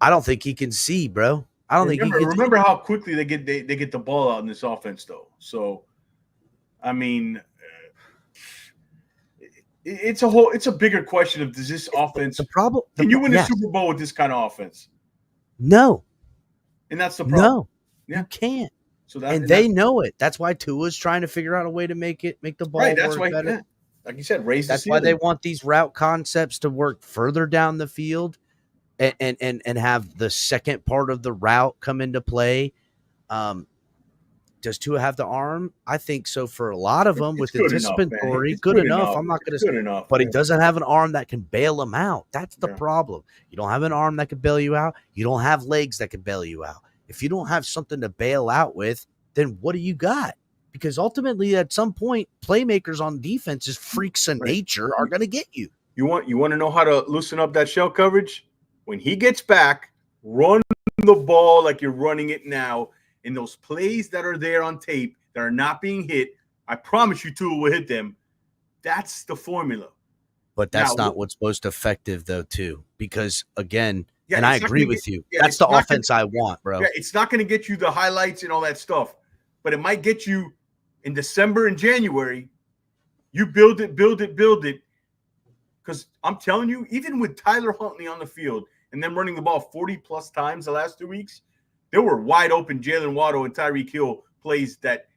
I don't think he can see, bro. I don't think he can remember how quickly they get the ball out in this offense, though. So, I mean, it's a bigger question of does this offense the problem? Can you win a Super Bowl with this kind of offense? No, and that's the problem. No, you can't. So they know it. That's why Tua's trying to figure out a way to make the ball right. That's work why, better. Like you said, raise. That's why they want these route concepts to work further down the field, and have the second part of the route come into play. Does Tua have the arm? I think so for a lot of them with anticipatory. Good enough. I'm not going to say, but he doesn't have an arm that can bail him out. That's the problem. You don't have an arm that can bail you out. You don't have legs that can bail you out. If you don't have something to bail out with, then what do you got? Because ultimately, at some point, playmakers on defense, as freaks of nature, are going to get you. You want to know how to loosen up that shell coverage? When he gets back, run the ball like you're running it now. In those plays that are there on tape that are not being hit, I promise you Tua will hit them. That's the formula. But that's not what's most effective, though, too. Because, again, and I agree with you. That's the offense I want, bro. Yeah, it's not going to get you the highlights and all that stuff. But it might get you in December and January. You build it. Because I'm telling you, even with Tyler Huntley on the field and them running the ball 40-plus times the last 2 weeks, there were wide open Jalen Waddle and Tyreek Hill plays that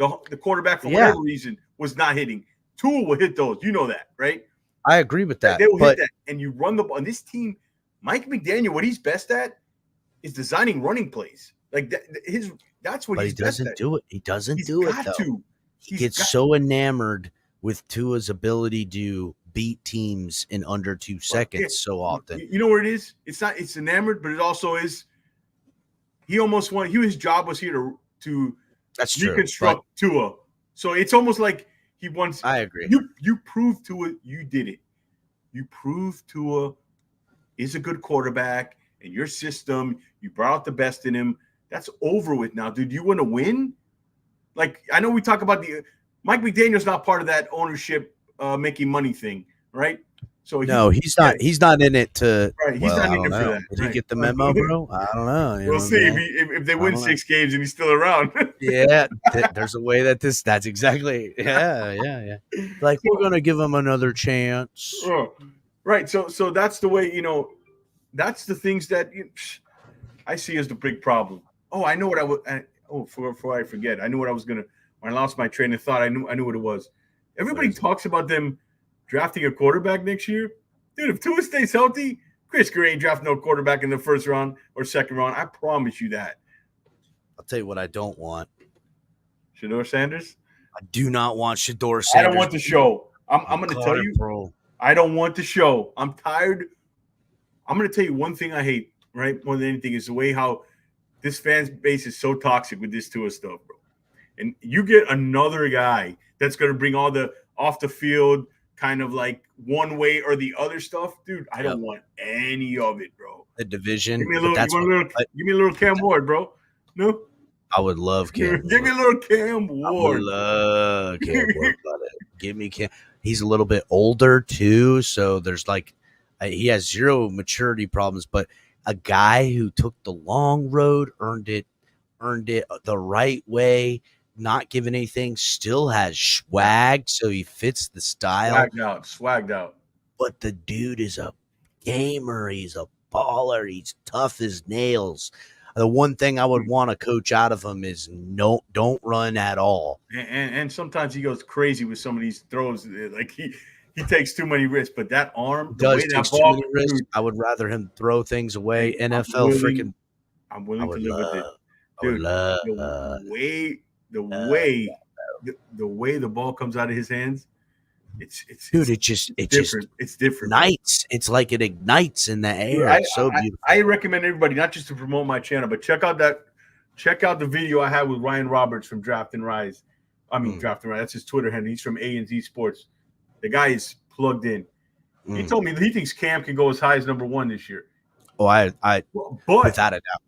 The quarterback, for whatever reason, was not hitting. Tua will hit those. You know that, right? I agree with that. They will hit that. And you run the ball. And this team, Mike McDaniel, what he's best at is designing running plays. Like that's what he's best at. He doesn't do it. He doesn't do it, though. He gets so enamored with Tua's ability to beat teams in under 2 seconds so often. You know what it is? It's enamored, but it also is he almost wanted his job was here to that's reconstruct Tua. So it's almost like he wants. I agree. You proved Tua, you did it. You proved Tua is a good quarterback in your system. You brought out the best in him. That's over with now, dude. You want to win? Like, I know we talk about Mike McDaniel's not part of that ownership making money thing, right? So he's not. He's not in it to. Right, he's not in it for that. Did he get the memo, bro? I don't know. We'll see if they win 6 games and he's still around. Yeah, there's a way that's exactly. Yeah. Like, we're gonna give him another chance. Right. So that's the way. That's the things that I see as the big problem. Oh, I know what I would. Before I forget, I knew what I was gonna. When I lost my train of thought, I knew what it was. Everybody talks about them drafting a quarterback next year. Dude, if Tua stays healthy, Chris Grier ain't drafting no quarterback in the first round or second round. I promise you that. I'll tell you what I don't want. Shedeur Sanders? I do not want Shedeur Sanders. I don't want the show. I'm going to tell you, bro. I don't want the show. I'm tired. I'm going to tell you one thing I hate, right? More than anything is the way how this fan base is so toxic with this Tua stuff, bro. And you get another guy that's going to bring all the off the field kind of like one way or the other stuff. Dude, I don't want any of it, bro. The division. Give me a little Cam Ward, bro. No? I would love Cam Ward. Give me a little Cam Ward. I would love Cam Ward. Give me Cam. He's a little bit older, too, so there's like he has zero maturity problems, but a guy who took the long road, earned it the right way, not giving anything, still has swag, so he fits the style. Swagged out. But the dude is a gamer. He's a baller. He's tough as nails. The one thing I would want to coach out of him is don't run at all. And sometimes he goes crazy with some of these throws. Like he takes too many risks, but that arm does take too many risks. Dude, I would rather him throw things away. NFL freaking. I'm willing to live with it, dude. The way the ball comes out of his hands, it's different. It's different. Ignites. It's like it ignites in the air. It's so beautiful. I recommend everybody not just to promote my channel, but check out the video I had with Ryan Roberts from Draft and Rise. Draft and Rise. That's his Twitter handle. He's from A&Z Sports. The guy is plugged in. He told me that he thinks Cam can go as high as number 1 this year. Oh, I without a doubt.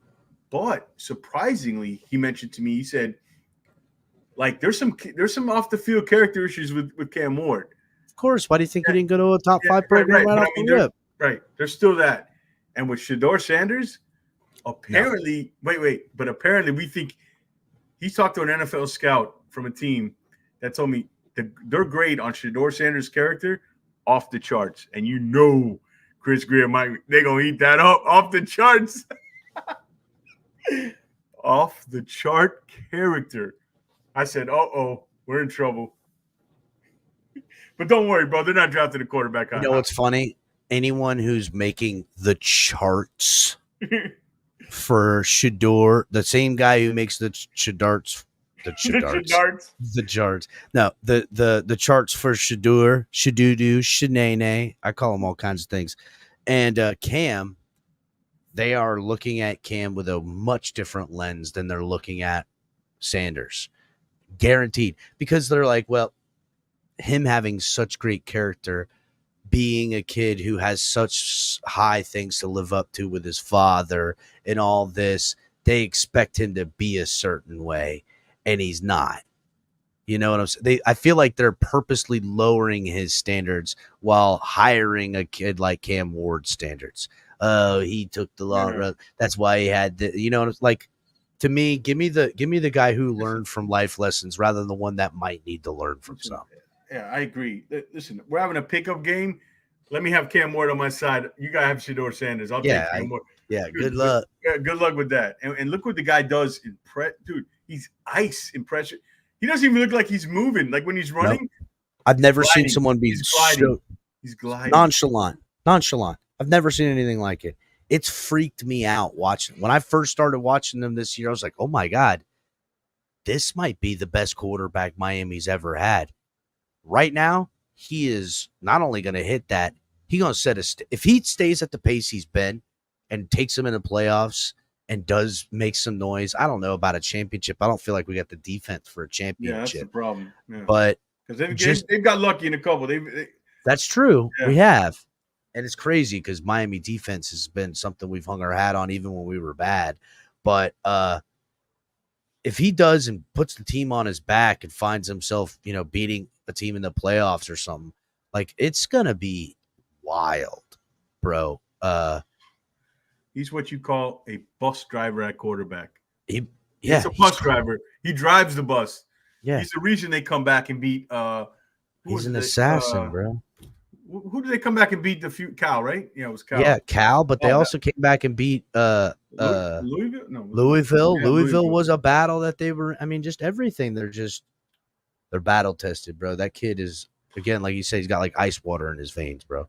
But surprisingly, he mentioned to me, he said, like, there's some off the field character issues with Cam Ward. Of course. Why do you think he didn't go to a top 5 program right off the rip? Right. There's still that. And with Shedeur Sanders, apparently, but apparently we think he's talked to an NFL scout from a team that told me their grade on Shedeur Sanders' character off the charts. And Chris Grier they're going to eat that up off the charts. Off the chart character. I said, we're in trouble. But don't worry, bro. They're not drafting a quarterback. You know what's funny? Anyone who's making the charts for Shedeur, the same guy who makes the charts. No, the charts for Shedeur, Shadudu, Shenane. I call them all kinds of things. And Cam, they are looking at Cam with a much different lens than they're looking at Sanders. Guaranteed. Because they're like, well, him having such great character, being a kid who has such high things to live up to with his father and all this, they expect him to be a certain way, and he's not. You know what I'm saying? I feel like they're purposely lowering his standards while hiring a kid like Cam Ward's standards. Oh, he took the long road. That's why he had the, like, to me, give me the guy who learned from life lessons rather than the one that might need to learn from something. Yeah, I agree. Listen, we're having a pickup game. Let me have Cam Ward on my side. You got to have Shedeur Sanders. I'll take Cam Ward. Yeah, good luck. Good luck with that. And look what the guy does. Dude, he's ice in pressure. He doesn't even look like he's moving. Like when he's running, I've never seen gliding. someone be He's gliding. so He's gliding. nonchalant. I've never seen anything like it. It's freaked me out watching. When I first started watching them this year, I was like, oh my God, this might be the best quarterback Miami's ever had. Right now, he is not only going to hit that, he's going to set if he stays at the pace he's been and takes them in the playoffs and does make some noise, I don't know about a championship. I don't feel like we got the defense for a championship. Yeah, that's the problem. Yeah. But because they've got lucky in a couple. That's true. Yeah. We have. And it's crazy because Miami defense has been something we've hung our hat on even when we were bad. But if he does and puts the team on his back and finds himself, beating a team in the playoffs or something, like it's going to be wild, bro. He's what you call a bus driver at quarterback. He's a bus driver. He drives the bus. Yeah. He's the reason they come back and beat he's an assassin, bro. Who did they come back and beat? Cal, right? Yeah, it was Cal. Yeah, Cal, but they also came back and beat Louisville. No, Louisville. Yeah, Louisville was a battle that they were. I mean, just everything. They're battle tested, bro. That kid is, again, like you say, he's got like ice water in his veins, bro.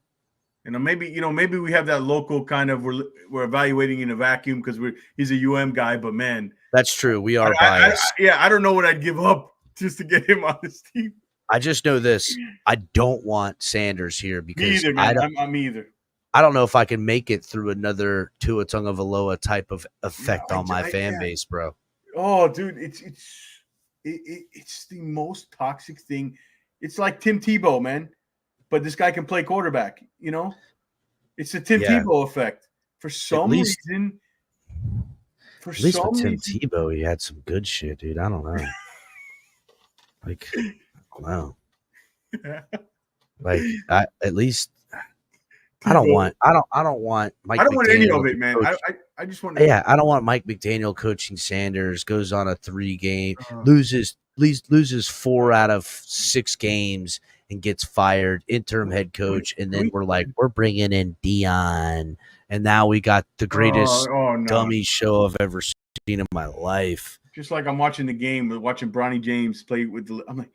Maybe we have that local kind of we're evaluating in a vacuum because he's a UM guy, but man, that's true. We are biased. I don't know what I'd give up just to get him on this team. I just know this. I don't want Sanders here because me either, man. I'm either. I don't know if I can make it through another Tua Tagovailoa type of effect on my fan base, bro. Oh, dude, it's the most toxic thing. It's like Tim Tebow, man. But this guy can play quarterback, It's the Tim Tebow effect. For some reason. At least with Tim Tebow, he had some good shit, dude. I don't know. Like, I don't know. Like, I don't want Mike. I don't want any of it, man. I just want. Yeah, I don't want Mike McDaniel coaching Sanders. Goes on a 3-game, loses 4 out of 6 games, and gets fired, interim head coach, and then we're bringing in Dion, and now we got the greatest dummy show I've ever seen in my life. Just like I'm watching the game, watching Bronny James play with I'm like,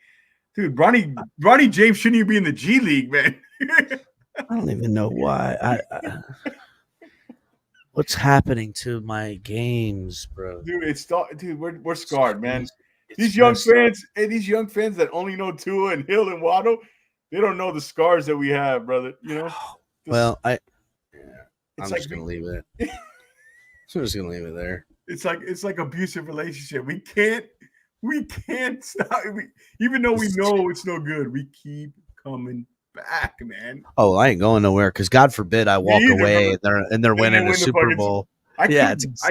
dude, Bronny James shouldn't even be in the G League, man. I don't even know why. What's happening to my games, bro? Dude, we're scarred, man. These young fans that only know Tua and Hill and Waddle, they don't know the scars that we have, brother. Well, I'm just gonna leave it. I'm just gonna leave it there. It's like abusive relationship. We can't stop. Even though we know it's no good, we keep coming back, man. Oh, I ain't going nowhere because God forbid I walk away and they're winning a Super Bowl. I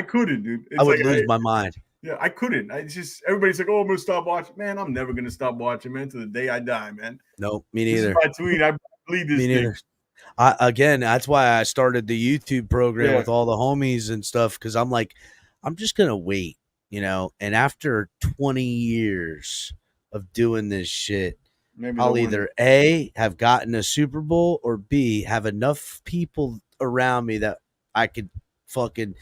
couldn't, dude. I would lose my mind. Yeah, I couldn't. Everybody's like, "Oh, I'm gonna stop watching." Man, I'm never gonna stop watching, man, to the day I die, man. No, me neither. This is my tweet. I believe this. Me neither. Again, that's why I started the YouTube program with all the homies and stuff because I'm like, I'm just gonna wait, And after 20 years of doing this shit, I'll either A, have gotten a Super Bowl, or B, have enough people around me that I could fucking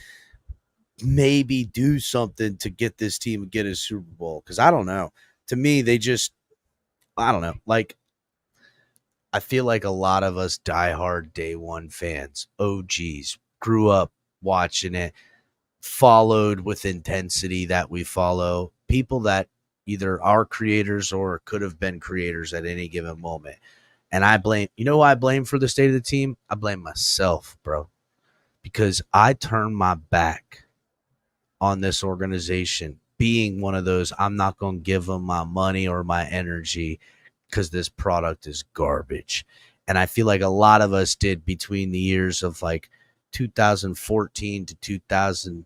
maybe do something to get this team and get a Super Bowl. Because I don't know. To me, I don't know. Like, I feel like a lot of us diehard day one fans, OGs, grew up watching it, followed with intensity that we follow, people that either are creators or could have been creators at any given moment. And I blame, who I blame for the state of the team? I blame myself, bro, because I turned my back on this organization, being one of those, I'm not going to give them my money or my energy because this product is garbage. And I feel like a lot of us did between the years of like 2014 to 2000,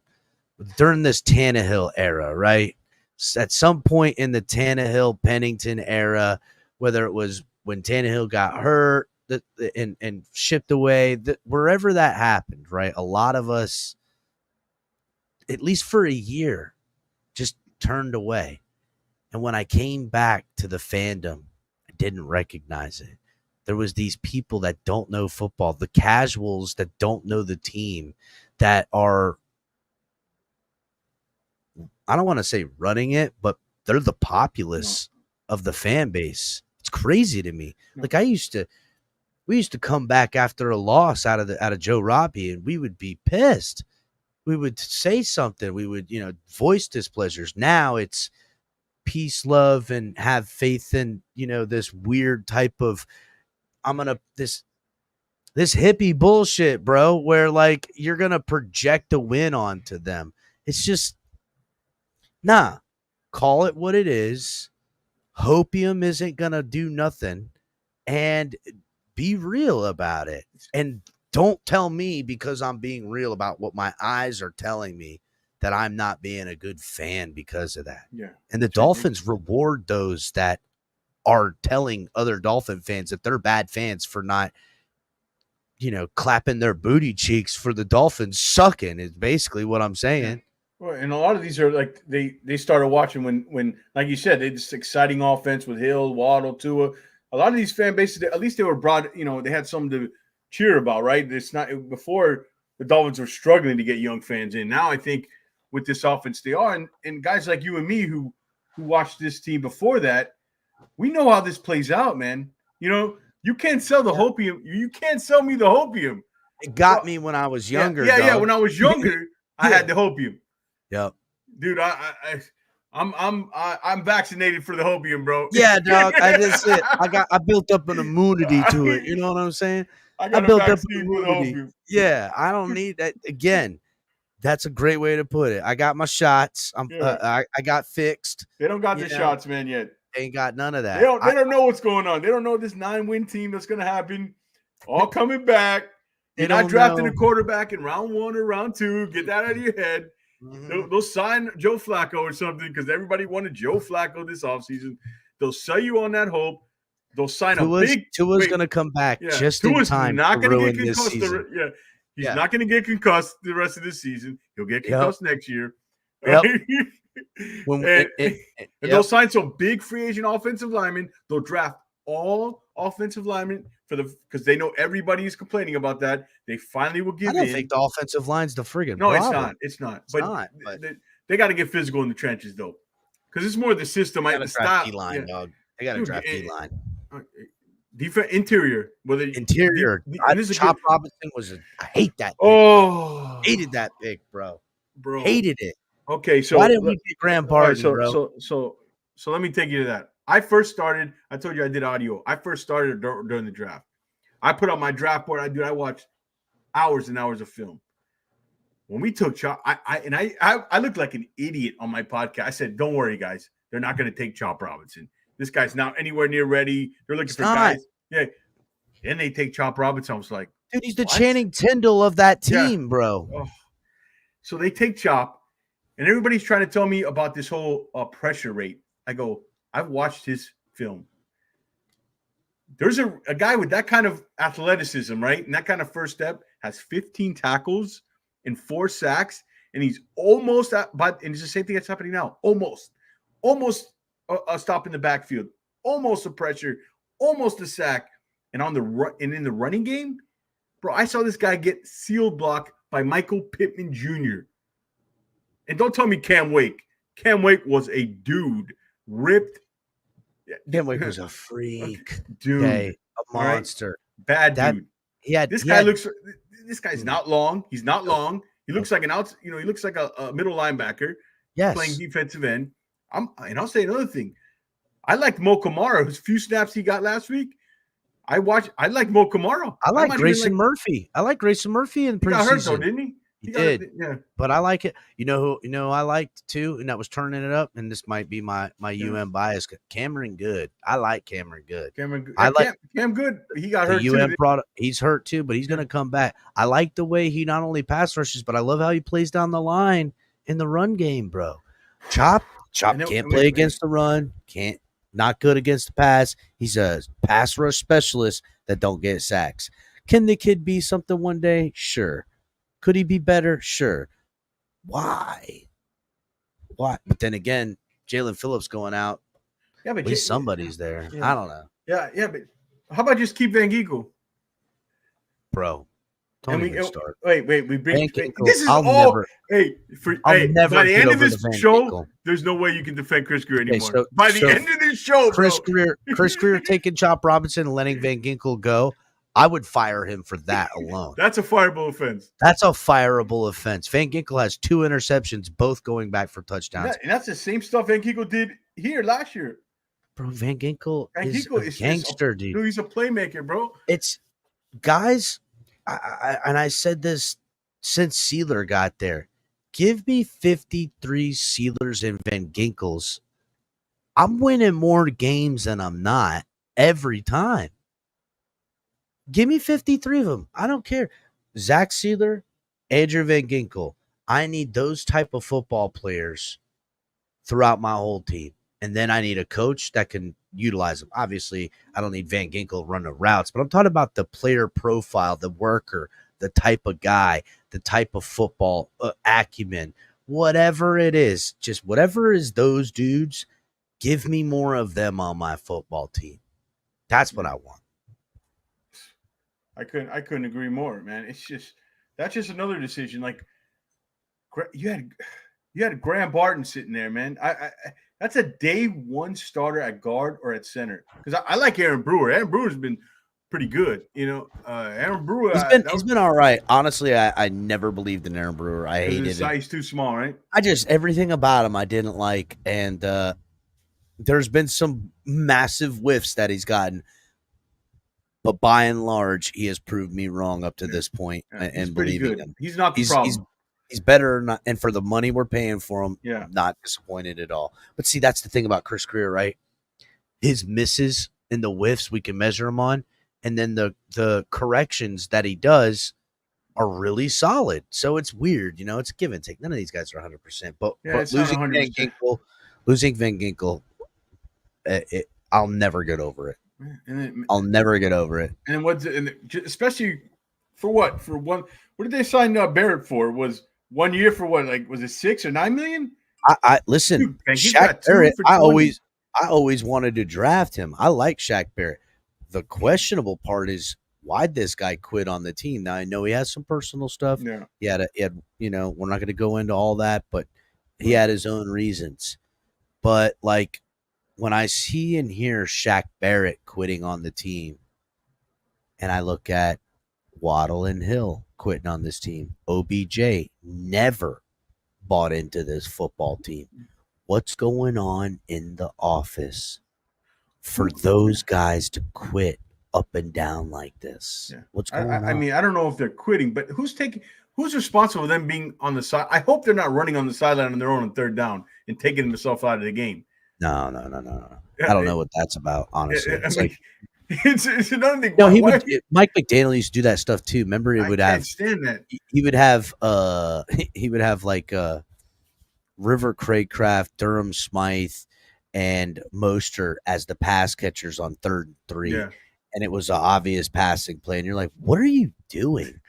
during this Tannehill era, right? At some point in the Tannehill Pennington era, whether it was when Tannehill got hurt and shipped away, wherever that happened, right? A lot of us, at least for a year, just turned away. And when I came back to the fandom, I didn't recognize it. There was these people that don't know football, the casuals that don't know the team, that are, I don't want to say running it, but they're the populace of the fan base. It's crazy to me. Like we used to come back after a loss out of Joe Robbie, and we would be pissed. We would say something. We would, voice displeasures. Now it's peace, love, and have faith in, this weird type of this hippie bullshit, bro, where like you're gonna project a win onto them. It's just call it what it is. Hopium isn't gonna do nothing, and be real about it. And don't tell me, because I'm being real about what my eyes are telling me, that I'm not being a good fan because of that. Yeah. And the Dolphins reward those that are telling other Dolphin fans that they're bad fans for not, clapping their booty cheeks for the Dolphins sucking, is basically what I'm saying. Well, and a lot of these are like they started watching when like you said, they this exciting offense with Hill, Waddle, Tua. A lot of these fan bases, at least they were brought, they had something to cheer about, right? It's not before the Dolphins were struggling to get young fans in. Now I think with this offense they are, and guys like you and me who watched this team before that, we know how this plays out, man. You can't sell the hopium. You can't sell me the hopium. It got me when I was younger. Yeah. When I was younger, I had the hopium. Yep. Dude, I'm vaccinated for the hopium, bro. Yeah, dog. That's it. I built up an immunity to it. You know what I'm saying? I built up an immunity. Yeah, I don't need that. Again, that's a great way to put it. I got my shots. I got fixed. They don't got the shots, man, yet. They ain't got none of that. They don't know what's going on. They don't know this 9-win team that's going to happen. All coming back. You're not drafting a quarterback in round 1 or round 2. Get that out of your head. Mm-hmm. They'll sign Joe Flacco or something because everybody wanted Joe Flacco this offseason. They'll sell you on that hope. They'll sign Tua's going to come back just in time to ruin this season. He's not going to get concussed the rest of this season. He'll get concussed next year. Yep. And they'll sign some big free agent offensive linemen. They'll draft all offensive linemen because they know everybody is complaining about that. They finally will give in. I don't think the offensive line's the friggin' No, problem. it's not. But they got to get physical in the trenches, though, because it's more the system. They got to draft D-line, dog. They got to draft D-line. Defense interior. Interior. Chop Robinson I hate that. Hated that pick, bro. Hated it. Okay, so why didn't we get Graham Barton, bro? So let me take you to that. I told you I did audio. I first started during the draft. I put on my draft board. I watched hours and hours of film. When we took Chop, I looked like an idiot on my podcast. I said, "Don't worry, guys. They're not going to take Chop Robinson. This guy's not anywhere near ready. They're looking for guys." Yeah. Then they take Chop Robinson. I was like, dude, he's the Channing Tindall of that team, bro. Oh. So they take Chop. And everybody's trying to tell me about this whole pressure rate. I go, I've watched his film. There's a guy with that kind of athleticism, right? And that kind of first step has 15 tackles and 4 sacks. And he's almost and it's the same thing that's happening now. Almost a stop in the backfield. Almost a pressure. Almost a sack. And in the running game, bro, I saw this guy get sealed blocked by Michael Pittman Jr. And don't tell me Cam Wake. Cam Wake was a dude, ripped. Cam Wake was a freak, dude, a monster, bad dude. This guy's not long. He's not long. He looks like he looks like a middle linebacker. Yes, playing defensive end. I'll say another thing. I liked Mo Kamara. His few snaps he got last week. I like Mo Kamara. I like Grayson Murphy. I like Grayson Murphy in preseason. He got hurt though, didn't he? He did, but I like it. You know who I liked too, and that was turning it up. And this might be my UM bias. Cameron Good. I like Cameron Good. I like Cam Good. He got hurt too. He's hurt too, but he's going to come back. I like the way he not only pass rushes, but I love how he plays down the line in the run game, bro. Chop can't play against the run. Not good against the pass. He's a pass rush specialist that don't get sacks. Can the kid be something one day? Sure. Could he be better? Sure. Why? But then again, Jalen Phillips going out. Yeah, but at least somebody's there. Yeah. I don't know. Yeah, but how about just keep Van Ginkel? Bro, Don't even start. Wait. We bring Van Ginkel, this is I'll all. I'll By never the get end of over this the Van show, Ginkel. there's no way you can defend Chris Grier Okay, anymore. By the end of this show, Chris bro. Grier taking Chop Robinson and letting Van Ginkel go, I would fire him for that alone. That's a fireable offense. That's a fireable offense. Van Ginkel has 2 interceptions, both going back for touchdowns. And that's the same stuff Van Ginkel did here last year. Bro, Van Ginkel is a gangster, dude. He's a playmaker, bro. It's guys, I said this since Sealer got there. Give me 53 Sealers and Van Ginkels. I'm winning more games than I'm not every time. Give me 53 of them. I don't care. Zach Sealer, Andrew Van Ginkel. I need those type of football players throughout my whole team. And then I need a coach that can utilize them. Obviously, I don't need Van Ginkel running routes, but I'm talking about the player profile, the worker, the type of guy, the type of football acumen, whatever it is, just whatever is those dudes, give me more of them on my football team. That's what I want. I couldn't agree more, man. That's just another decision. Like you had Graham Barton sitting there, man. I that's a day one starter at guard or at center. Because I like Aaron Brewer. Aaron Brewer's been pretty good. Aaron Brewer. He's been all right. Honestly, I never believed in Aaron Brewer. I hated him. He's too small, right? Everything about him I didn't like. And there's been some massive whiffs that he's gotten. But by and large, he has proved me wrong up to this point, and believing him. He's not the problem. He's better, and for the money we're paying for him, I'm not disappointed at all. But see, that's the thing about Chris Grier, right? His misses and the whiffs we can measure him on, and then the corrections that he does are really solid. So it's weird, it's give and take. None of these guys are 100%, but losing Van Ginkel, I'll never get over it. I'll never get over it. And especially for what? For one, what did they sign Barrett for? Was 1 year for what? Like, was it $6 or $9 million? I listen. Dude, Shaq Barrett. I always wanted to draft him. I like Shaq Barrett. The questionable part is why'd this guy quit on the team? Now I know he has some personal stuff. Yeah. He had we're not going to go into all that, but he had his own reasons. But like, when I see and hear Shaq Barrett quitting on the team, and I look at Waddle and Hill quitting on this team, OBJ never bought into this football team. What's going on in the office for those guys to quit up and down like this? Yeah. What's going on? I mean, I don't know if they're quitting, but who's responsible for them being on the side? I hope they're not running on the sideline on their own on third down and taking themselves out of the game. No. I don't know what that's about, honestly. It's another thing. No, Mike McDaniel used to do that stuff too. Remember, he would have like River Craycraft, Durham Smythe, and Mostert as the pass catchers on 3rd and 3. Yeah. And it was an obvious passing play. And you're like, what are you doing?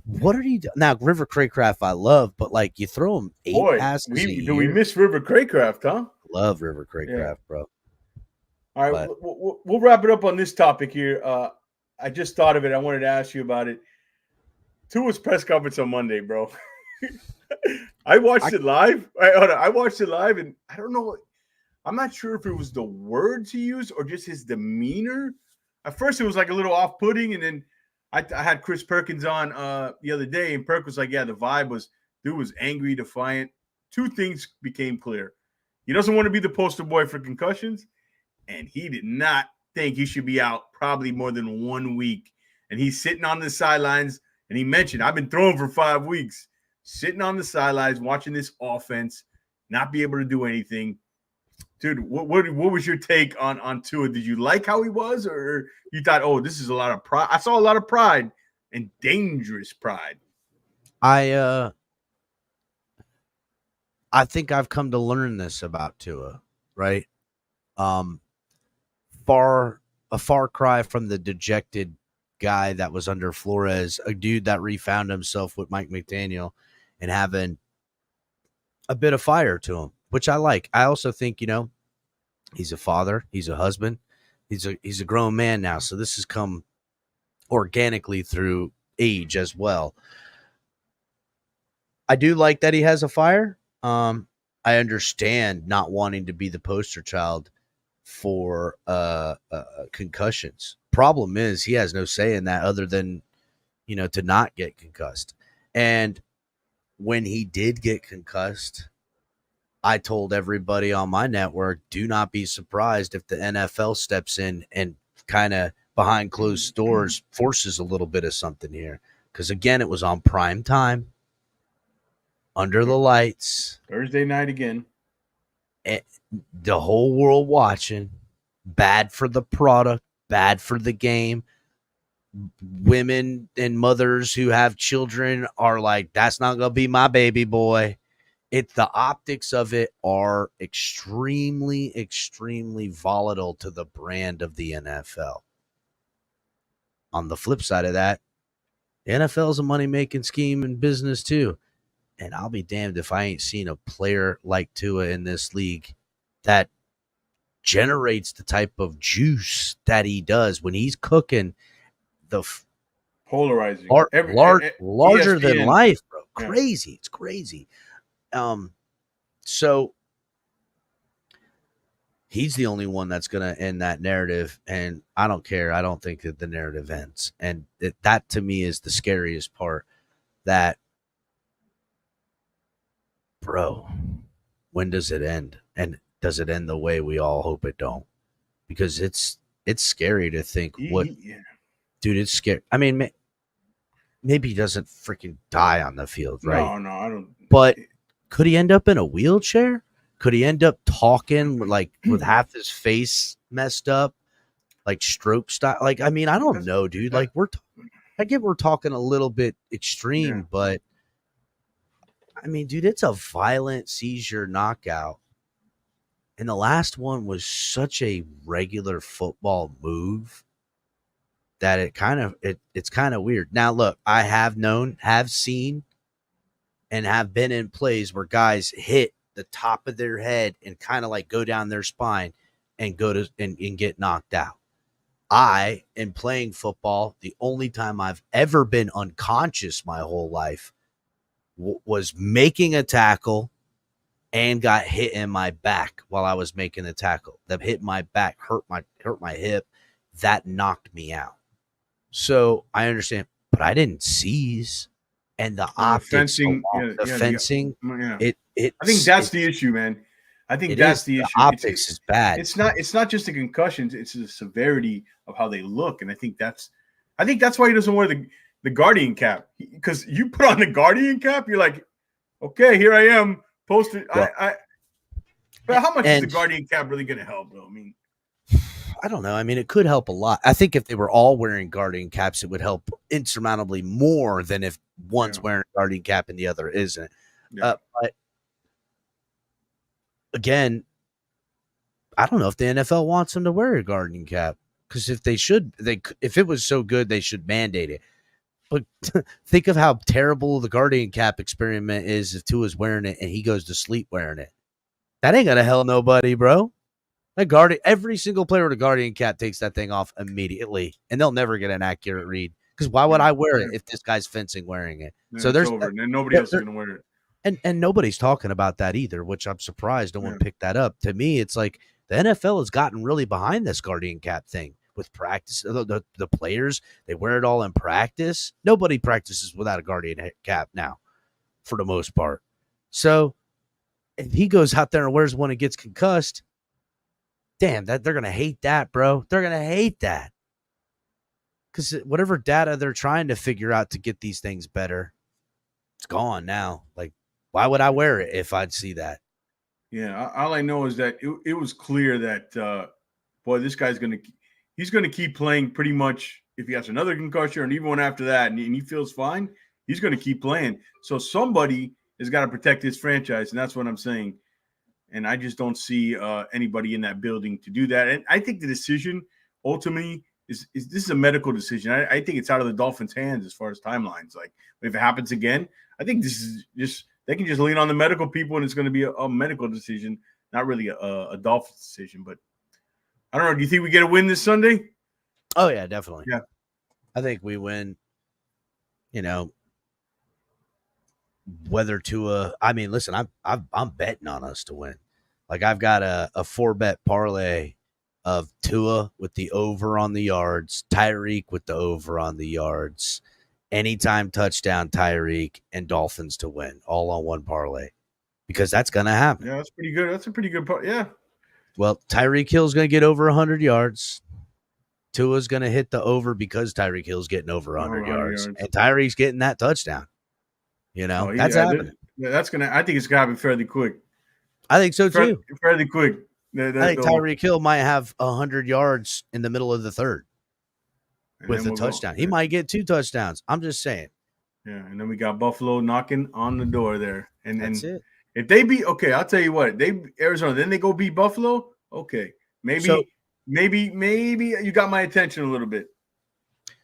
What are you doing? Now, River Craycraft I love, but like you throw him 8 passes a year. Do we miss River Craycraft, huh? Love River Craycraft, bro. All right, we'll wrap it up on this topic here. I just thought of it. I wanted to ask you about it. Tua's press conference on Monday, bro. I watched it live. I watched it live, and I don't know. I'm not sure if it was the words he used or just his demeanor. At first, it was like a little off-putting, and then I had Chris Perkins on the other day, and Perk was like, yeah, the vibe was, dude was angry, defiant. 2 things became clear. He doesn't want to be the poster boy for concussions, and he did not think he should be out probably more than 1 week. And he's sitting on the sidelines, and he mentioned, I've been throwing for 5 weeks, sitting on the sidelines, watching this offense, not be able to do anything. Dude, what was your take on Tua? Did you like how he was, or you thought, oh, this is a lot of pride? I saw a lot of pride and dangerous pride. I think I've come to learn this about Tua, right? A far cry from the dejected guy that was under Flores, a dude that refound himself with Mike McDaniel and having a bit of fire to him, which I like. I also think, he's a father, he's a husband, he's a grown man now. So this has come organically through age as well. I do like that he has a fire. I understand not wanting to be the poster child for concussions. Problem is he has no say in that other than, to not get concussed. And when he did get concussed, I told everybody on my network, do not be surprised if the NFL steps in and kind of behind closed doors forces a little bit of something here. Because again, it was on prime time, under the lights, Thursday night again. The whole world watching. Bad for the product, bad for the game. Women and mothers who have children are like, that's not going to be my baby boy. The optics of it are extremely, extremely volatile to the brand of the NFL. On the flip side of that, the NFL is a money-making scheme and business too. And I'll be damned if I ain't seen a player like Tua in this league that generates the type of juice that he does when he's cooking. The polarizing, larger ESPN. than life, bro. Crazy. Yeah. It's crazy. So he's the only one that's going to end that narrative. And I don't care. I don't think that the narrative ends. And that to me is the scariest part, that, bro, when does it end? And does it end the way we all hope it don't? Because it's scary to think dude, it's scary. I mean, maybe he doesn't freaking die on the field, right? No, I don't. But could he end up in a wheelchair? Could he end up talking like with half his face messed up, like stroke style? Like, I mean, I don't know, dude. Like, I get we're talking a little bit extreme, but I mean, dude, it's a violent seizure knockout. And the last one was such a regular football move that it's kind of weird. Now, look, I have seen, and have been in plays where guys hit the top of their head and kind of like go down their spine and go to and get knocked out. In playing football, the only time I've ever been unconscious my whole life was making a tackle and got hit in my back while I was making the tackle. That hit my back, hurt my hip. That knocked me out. So I understand, but I didn't seize. And the optics, fencing. I think that's the issue, man. I think that's the issue. The optics is bad. It's not just the concussions; it's the severity of how they look, and I think that's why he doesn't wear the Guardian cap, because you put on the Guardian cap, you're like, okay, here I am, posted. Well, but how much is the Guardian cap really going to help, though? I mean, I don't know. I mean, it could help a lot. I think if they were all wearing Guardian caps, it would help insurmountably more than if one's wearing a Guardian cap and the other isn't. But again, I don't know if the NFL wants them to wear a Guardian cap, because if it was so good, they should mandate it. But think of how terrible the Guardian cap experiment is if Tua's wearing it and he goes to sleep wearing it. That ain't gonna help nobody, bro. Every single player with a Guardian cap takes that thing off immediately, and they'll never get an accurate read. Because why would I wear it if this guy's fencing wearing it? So there's over, and nobody else is going to wear it. And nobody's talking about that either, which I'm surprised no one picked that up. To me, it's like the NFL has gotten really behind this Guardian cap thing with practice. The players, they wear it all in practice. Nobody practices without a Guardian cap now, for the most part. So if he goes out there and wears one and gets concussed, damn, that they're gonna hate that, bro. They're gonna hate that, because whatever data they're trying to figure out to get these things better, it's gone now. Like, why would I wear it if I'd see that? Yeah, all I know is that it was clear that this guy's he's gonna keep playing pretty much. If he has another concussion and even one after that, and he feels fine, he's gonna keep playing. So somebody has got to protect his franchise, and that's what I'm saying. And I just don't see anybody in that building to do that. And I think the decision ultimately is this is a medical decision. I think it's out of the Dolphins' hands as far as timelines. Like, if it happens again, I think this is just they can just lean on the medical people, and it's going to be a medical decision, not really a Dolphins decision. But I don't know. Do you think we get a win this Sunday? Oh yeah, definitely. Yeah, I think we win. you know, whether Tua. I mean, listen, I'm betting on us to win. Like I've got a 4-bet parlay of Tua with the over on the yards, Tyreek with the over on the yards, anytime touchdown Tyreek, and Dolphins to win, all on one parlay, because that's gonna happen. Yeah, that's pretty good. That's a pretty good part. Yeah. Well, Tyreek Hill's gonna get over 100 yards. Tua's gonna hit the over because Tyreek Hill's getting over 100 yards, and Tyreek's getting that touchdown. That's happening. That's gonna. I think it's gonna happen fairly quick. I think so too. Fairly quick. I think Tyreek Hill might have 100 yards in the middle of the third with a touchdown. He might get 2 touchdowns. I'm just saying. Yeah, and then we got Buffalo knocking on the door there, and that's it. If they beat, okay, I'll tell you what, they Arizona, then they go beat Buffalo. Okay, maybe you got my attention a little bit.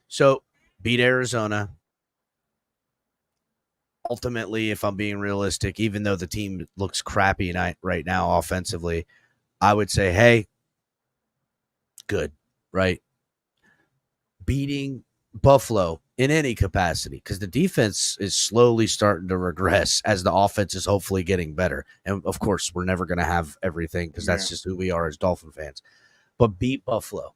So beat Arizona. Ultimately, if I'm being realistic, even though the team looks crappy right now offensively, I would say, hey, good, right? Beating Buffalo in any capacity, because the defense is slowly starting to regress as the offense is hopefully getting better. And, of course, we're never going to have everything because that's just who we are as Dolphin fans. But beat Buffalo.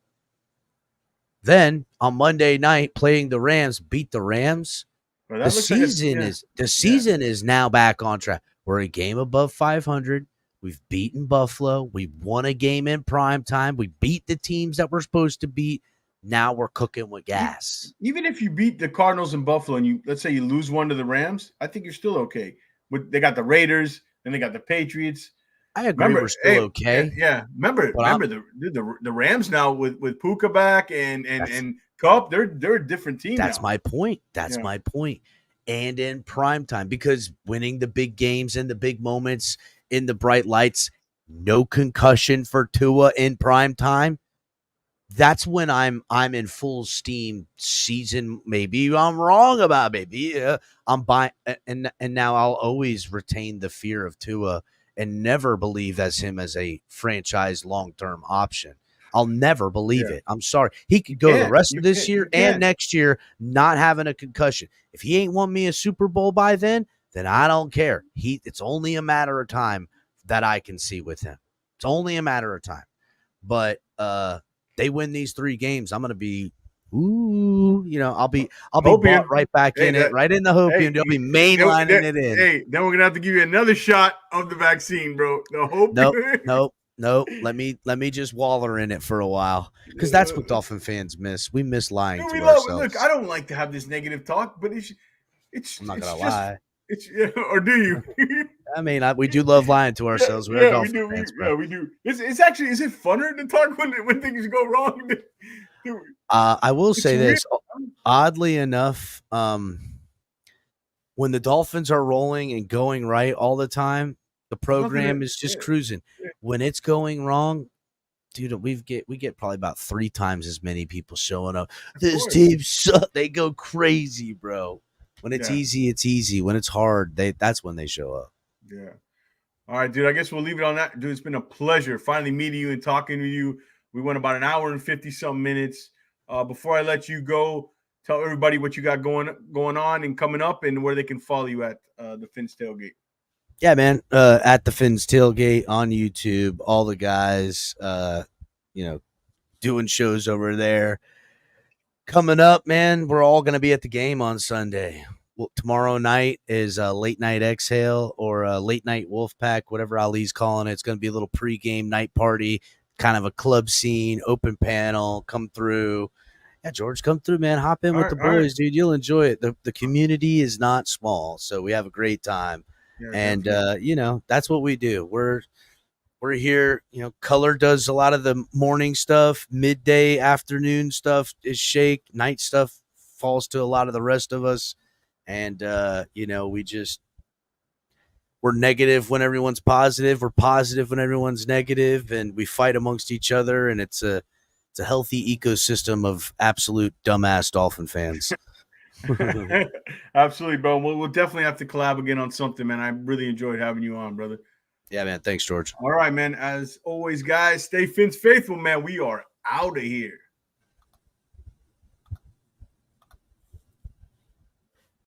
Then, on Monday night, playing the Rams, beat the Rams. Well, the season is now back on track. We're a game above 500. We've beaten Buffalo. We won a game in prime time. We beat the teams that we're supposed to beat. Now we're cooking with gas. Even if you beat the Cardinals and Buffalo and let's say you lose one to the Rams, I think you're still okay. They got the Raiders, then they got the Patriots. I agree, we're still okay. Yeah, remember the Rams now with Puka back and Cup, they're a different team. That's now. my point. That's my point. And in prime time, because winning the big games and the big moments in the bright lights, no concussion for Tua in prime time. That's when I'm in full steam season. Maybe I'm wrong about I'm buying, and now I'll always retain the fear of Tua and never believe him as a franchise long-term option. I'll never believe it. I'm sorry. He could go the rest of this year and next year not having a concussion. If he ain't won me a Super Bowl by then I don't care. It's only a matter of time that I can see with him. It's only a matter of time. But they win these 3 games, I'm going to be I'll be bought right back in it, right in the hopium. They'll be mainlining it in. Hey, then we're gonna have to give you another shot of the vaccine, bro. The hopium. Nope. Let me just waller in it for a while, because that's what Dolphin fans miss. We miss lying to ourselves. Look, I don't like to have this negative talk, but I'm not gonna lie. Or do you? I mean, we do love lying to ourselves. We're Dolphin fans, bro. Yeah, we do. Is it funner to talk when things go wrong? I will say this. Oddly enough, when the Dolphins are rolling and going right all the time, the program is just cruising. When it's going wrong, dude, we get probably about 3 times as many people showing up. This team sucks. They go crazy, bro. When it's easy, it's easy. When it's hard, that's when they show up. Yeah. All right, dude. I guess we'll leave it on that. Dude, it's been a pleasure finally meeting you and talking to you. We went about an hour and 50-some minutes. Before I let you go, tell everybody what you got going on and coming up, and where they can follow you at the Fins Tailgate. Yeah, man. At the Fins Tailgate on YouTube, all the guys, doing shows over there. Coming up, man, we're all going to be at the game on Sunday. Well, tomorrow night is a late night exhale or a late night Wolfpack, whatever Ali's calling it. It's going to be a little pregame night party, kind of a club scene, open panel, come through. Yeah, George, come through, man. Hop in with the boys, dude. You'll enjoy it. The community is not small, so we have a great time. Yeah, and that's what we do. We're here. Color does a lot of the morning stuff. Midday, afternoon stuff is Shake. Night stuff falls to a lot of the rest of us. And we're negative when everyone's positive. We're positive when everyone's negative, and we fight amongst each other. And it's a healthy ecosystem of absolute dumbass Dolphin fans. Absolutely, bro. We'll definitely have to collab again on something, man. I really enjoyed having you on, brother. Yeah, man. Thanks, George. All right, man. As always, guys, stay Fins faithful, man. We are out of here.